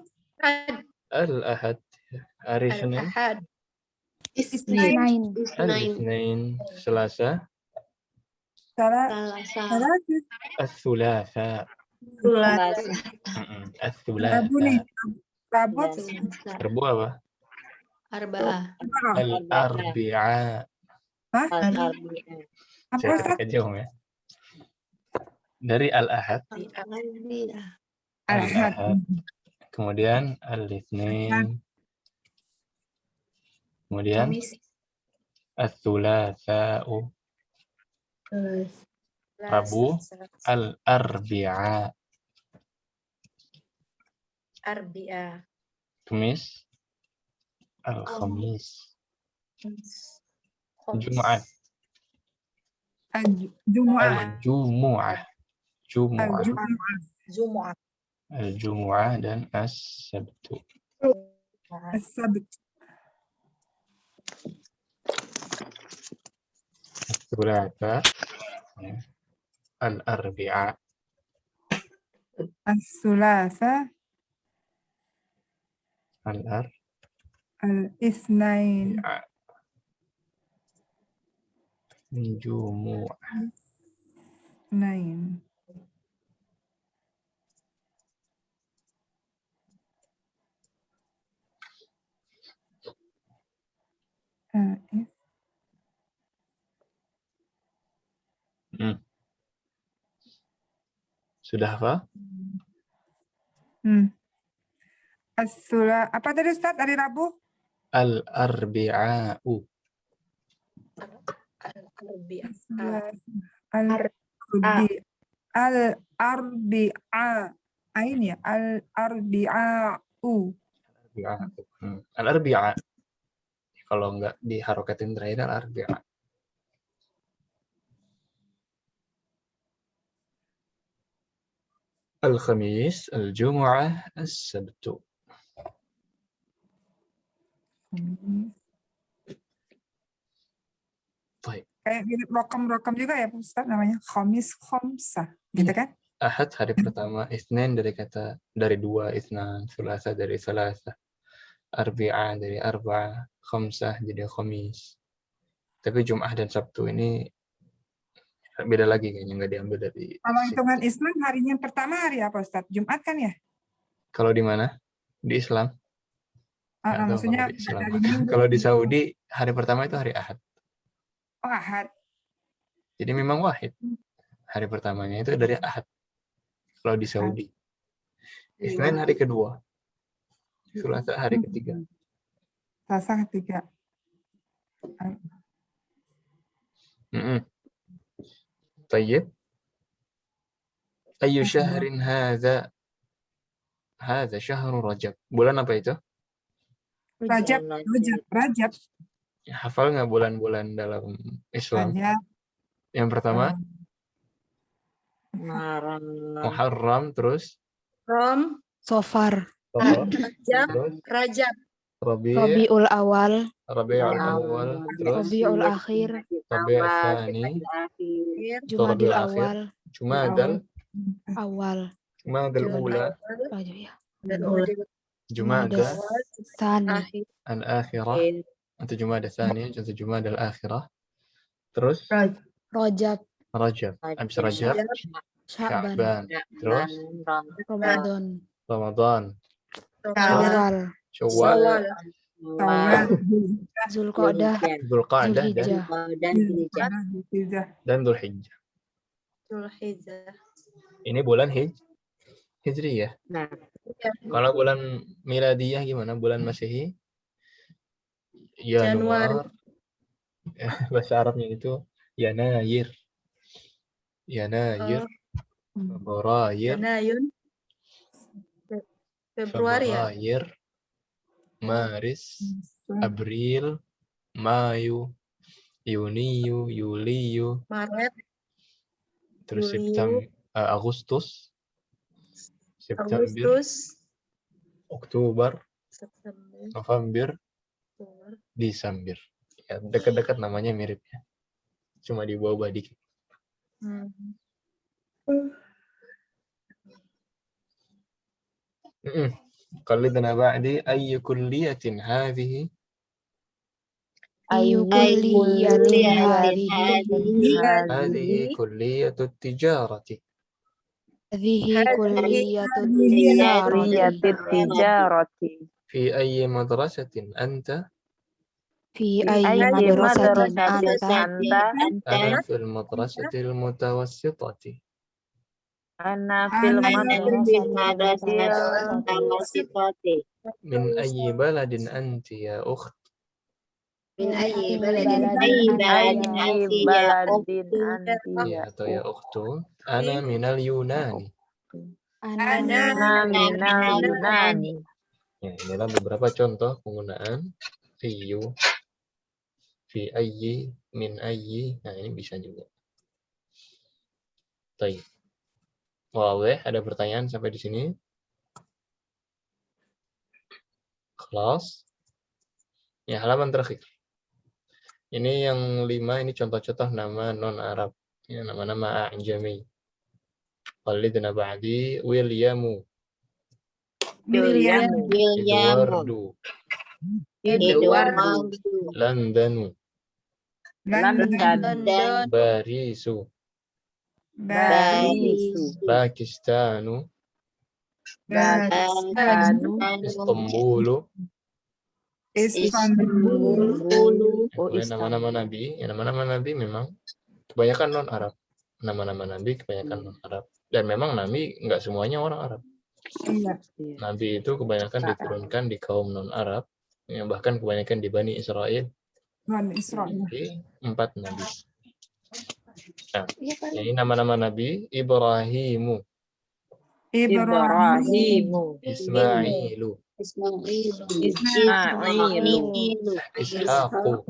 al-ahad. Hari Senin Al-Ahad. Isnain. al-Itsnain. Selasa Salasa. as-Tsulatsa. Selasa. Rabu nih. As-Tsulatsa. Rabu. Rabu apa? Arba'ah. Al-Arbi'a. Hah? Al-Arbi'a. Apa Saya Ustaz? kejauh ya. Dari al-ahad, Arba'ah. Al-Ahad. al-ahad. Kemudian al-Itsnain. Kemudian Kamis. as-Tsulatsa'u. Rabu al-Arbi'a. Arbi'a. Kamis al-Khamis. Jumat Al-Jumu'ah. al-Jumu'ah. Jumu'ah. Jumu'ah. Al-Jumu'ah dan as-Sabtu. As-Sabt. As-Tsulatsa. Al-Arbi'a. As-Sulasa. Al-Arbi'a. Al-Isnain. Jumu'ah. Nain. Sudah apa? As-Sula. Apa tadi Ustaz? Hari Rabu? Al-Arbi'a'u. Al-Arbi'a. Ain ya? Al-Arbi'a'u. Al-Arbi'a. Kalau enggak diharokatin terakhir al-Arbi'a. Al-Khamis, Al-Jumu'ah, As-Sabtu. Baik. Kayak mirip rokam-rokam juga ya Ustaz namanya. Khamis, Khamsah. Gitu kan? Ahad hari pertama, Itsnain dari dua, Itsnan, Tsulasa dari Tsulasa, Arbi'a dari Arba'a, Khamsah jadi Khamis. Tapi Jum'ah dan Sabtu ini beda lagi kayaknya, nggak diambil dari. Kalau hitungan Islam harinya pertama hari apa Ustaz? Jumat kan ya? Kalau di mana? Di Islam? Nggak tahu Maksudnya kalau di Islam. dari minggu. Kalau di Saudi hari pertama itu hari Ahad. Oh, Ahad. Jadi memang wahid. Hari pertamanya itu dari Ahad. Kalau di Saudi. Isnin hari kedua. Selasa hari ketiga. Selasa ketiga. Tayyib. Ayu syahrin hadza? Hadza syahrul Rajab. Bulan apa itu? Rajab. Hafal nggak bulan-bulan dalam Islam? Rajab. Yang pertama? Muharram, terus? Sofar. Rajab. Rabiul Awal. Rabiul Awal, terus? Rabiul Akhir. Rabiul Tsani. Jumadil Awal. Jumadal Awal. Jumadal Ula. Jumadal Tsani. Al-Akhirah. Atau Jumadal Tsani, atau Jumadal Akhirah. Terus? Rajab. Habis Rajab. Sya'ban. Terus? Ramadan. Syawal. Zulqa'dah. Dan Dzulhijjah. Ini bulan Hijriyah. Kalau bulan miladiyah gimana? Bulan Masehi? Januari. Bahasa Arabnya itu Yanayir. Februari ya? Maris, April, Mayu, Yuniu, Yuliu, Maret, terus Yuliu, Agustus, September, Agustus, Oktober, September, November, Oktober. Desember. Ya, dekat-dekat namanya mirip ya. Cuma diubah-ubah dikit. قلدنا بعدي أي كلية هذه؟ أي كلية هذه هذه كلية التجارة. هذه كلية كلية التجارة التجارة. في أي مدرسة أنت؟ في أي أي مدرسة مدرسة أنت؟ أنت؟ أنا في المدرسة المتوسطة. أنا في المتوسطة. من أي بلد أنت يا أخت؟ من أي أي بلد بلد أي أنت بلد يا أنت أي يا بلد أخت؟ أنت يا يا atau ya ukhtu. Ana minal Yunani. أنا أنا أنا من من اليونان. Ya, inilah beberapa contoh penggunaan fiyu, fi ayyi, min ayyi. Nah, ini bisa juga. Baik. Boleh, ada pertanyaan sampai di sini? Kelas. Ya, halaman terakhir. Ini yang 5, ini contoh-contoh nama non-Arab. Ya, nama-nama a'jami. Qalidna ba'di Williamu, William. Edwardu, Eduardo. Londonu, London. Barisu, Barisu. Pakistanu, Pakistanu. Istanbulu. Kemudian nama-nama nabi, ya nama-nama nabi memang kebanyakan non-Arab. Nama-nama nabi kebanyakan non-Arab. Dan memang nabi nggak semuanya orang Arab. Nabi itu kebanyakan diturunkan di kaum non-Arab, ya, bahkan kebanyakan di Bani Israel. Jadi 4 nabi. Nah, ini nama-nama nabi: Ibrahimu, Ibrahimu. Ismailu, Ismailu. Ishaqu,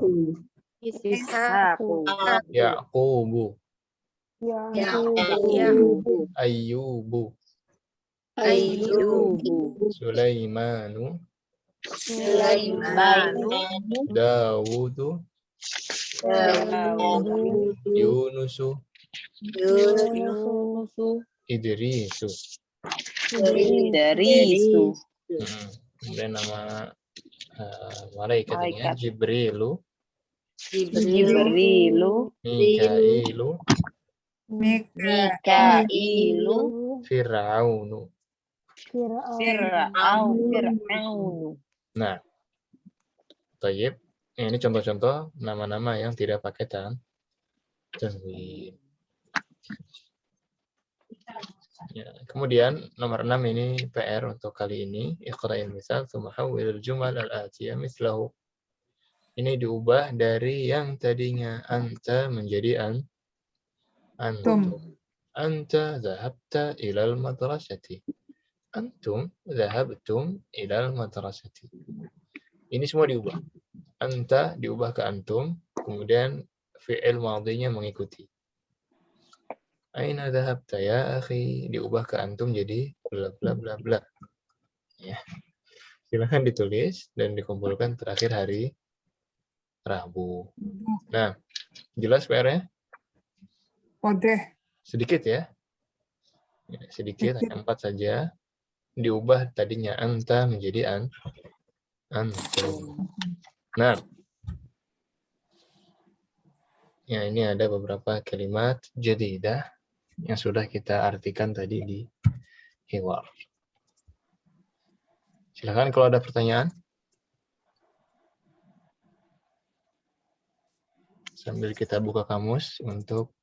Ishaqu. Yaqubu, Yaqubu. Ayyubu, Ayyubu. Sulaimanu, Sulaimanu. Dawudu, Yunusu, Yunusu. Idrisu. Idrisu. Kemudian nama malaikat ini ya, Jibrilu, Jibrilu. Mikailu, Mikailu. Fir'aunu. Fir'aunu. Nah, Tayyib. Ini contoh-contoh nama-nama yang tidak pakai tanwin. Ya, kemudian nomor 6 ini PR untuk kali ini. Iqra'il misal tsumma hawwilil jumal al-atiyah mislahu. Ini diubah dari yang tadinya anta menjadi antum. Anta dhahabta ilal madrasati. Antum dhahabtum ilal madrasati. Ini semua diubah. Anta diubah ke antum, kemudian fi'il madhinya mengikuti. Aina dhahabta ya akhi, diubah ke antum jadi bla bla bla bla. Ya. Silakan ditulis dan dikumpulkan terakhir hari Rabu. Nah, jelas PR-nya? Sedikit ya. Ya, sedikit, hanya 4 saja. Diubah tadinya anta menjadi antum. Nah, ya ini ada beberapa kalimat jadidah yang sudah kita artikan tadi di hiwar. Silakan kalau ada pertanyaan. Sambil kita buka kamus untuk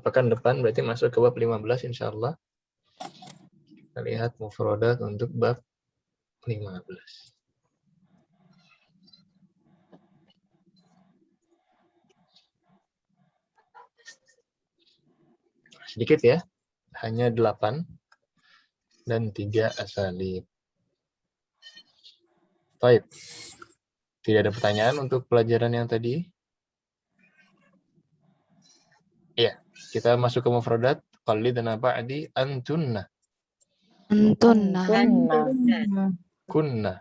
pekan depan, berarti masuk ke bab 15 insya Allah. Kita lihat mufradat untuk bab 15. Sedikit ya, hanya 8 dan 3 asalib. Baik. Tidak ada pertanyaan untuk pelajaran yang tadi? Iya, kita masuk ke mufradat. Qallidna ba'di antunna. Antunna. Kunna.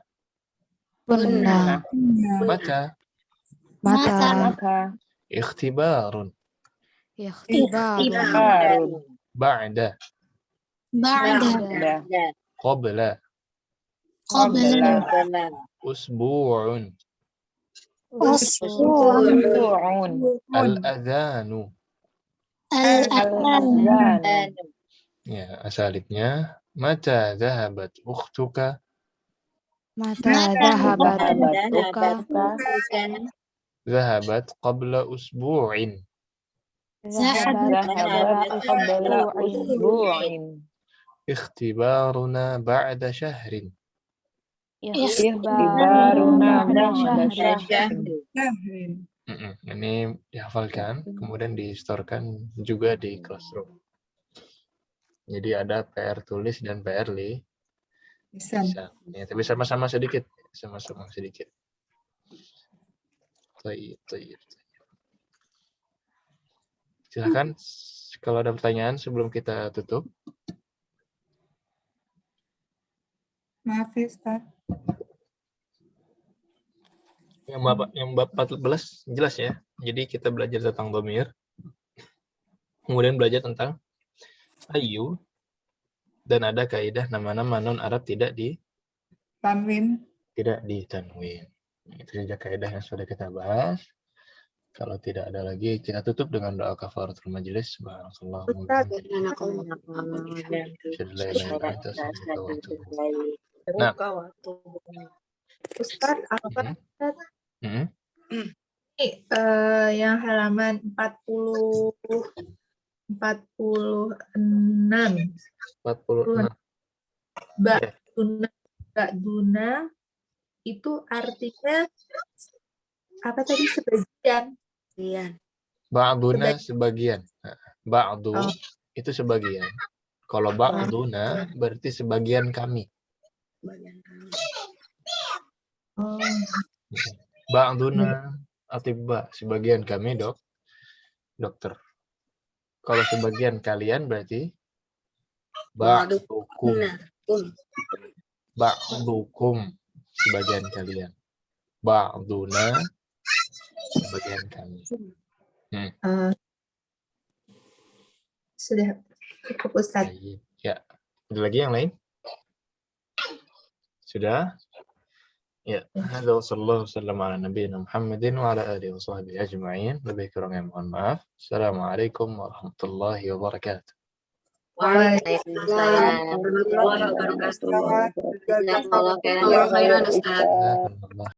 Kunna. Mata. Mata. Ikhtibarun. Ikhtibarun. Ba'da. Ba'da. Qabla. Qabla. Usbu'un. Usbu'un. Al-adhanu. Al-adhan. Ya, asalibnya. Mata dhahabat ukhtuka. Mata dhahabat ukhtuka. Dhahabat qabla usbu'in. Ikhtibaruna ba'da syahrin. Ini dihafalkan, kemudian distorkan juga di classroom. Jadi ada PR tulis dan PR lisan. Ya, tapi sama-sama sedikit, sama-sama sedikit. Baik. Silakan kalau ada pertanyaan sebelum kita tutup. Maaf ya, Ustaz. Yang bab 14 jelas ya. Jadi kita belajar tentang dhamir. Kemudian belajar tentang ayu. Dan ada kaidah nama-nama non Arab tidak di Tanwin. Tidak di tanwin. Itu saja kaidah yang sudah kita bahas. Kalau tidak ada lagi, kita tutup dengan doa kafaratul majelis. Subhanallah. Nah, Ustaz, apa yang halaman 46. 46. Ba'duna itu artinya apa tadi, sebagian? Ba'duna sebagian. Ba'du itu sebagian. Kalau ba'duna berarti sebagian kami. Ba'duna atibba, sebagian kami dokter. Kalau sebagian kalian berarti ba'dukum. Ba'dukum, sebagian kalian. Ba'duna, sebagian kami. Sudah cukup, Ustaz. Ya, ada lagi yang lain? Sudah? Ya, hadza sallallahu wasallam ala nabiyina Muhammadin wa ala alihi wa sahbihi ajma'in. Lebih kurangnya mohon maaf. Assalamualaikum warahmatullahi wabarakatuh. Waalaikumsalam warahmatullahi wabarakatuh. Jazakallahu khairan, Ustaz.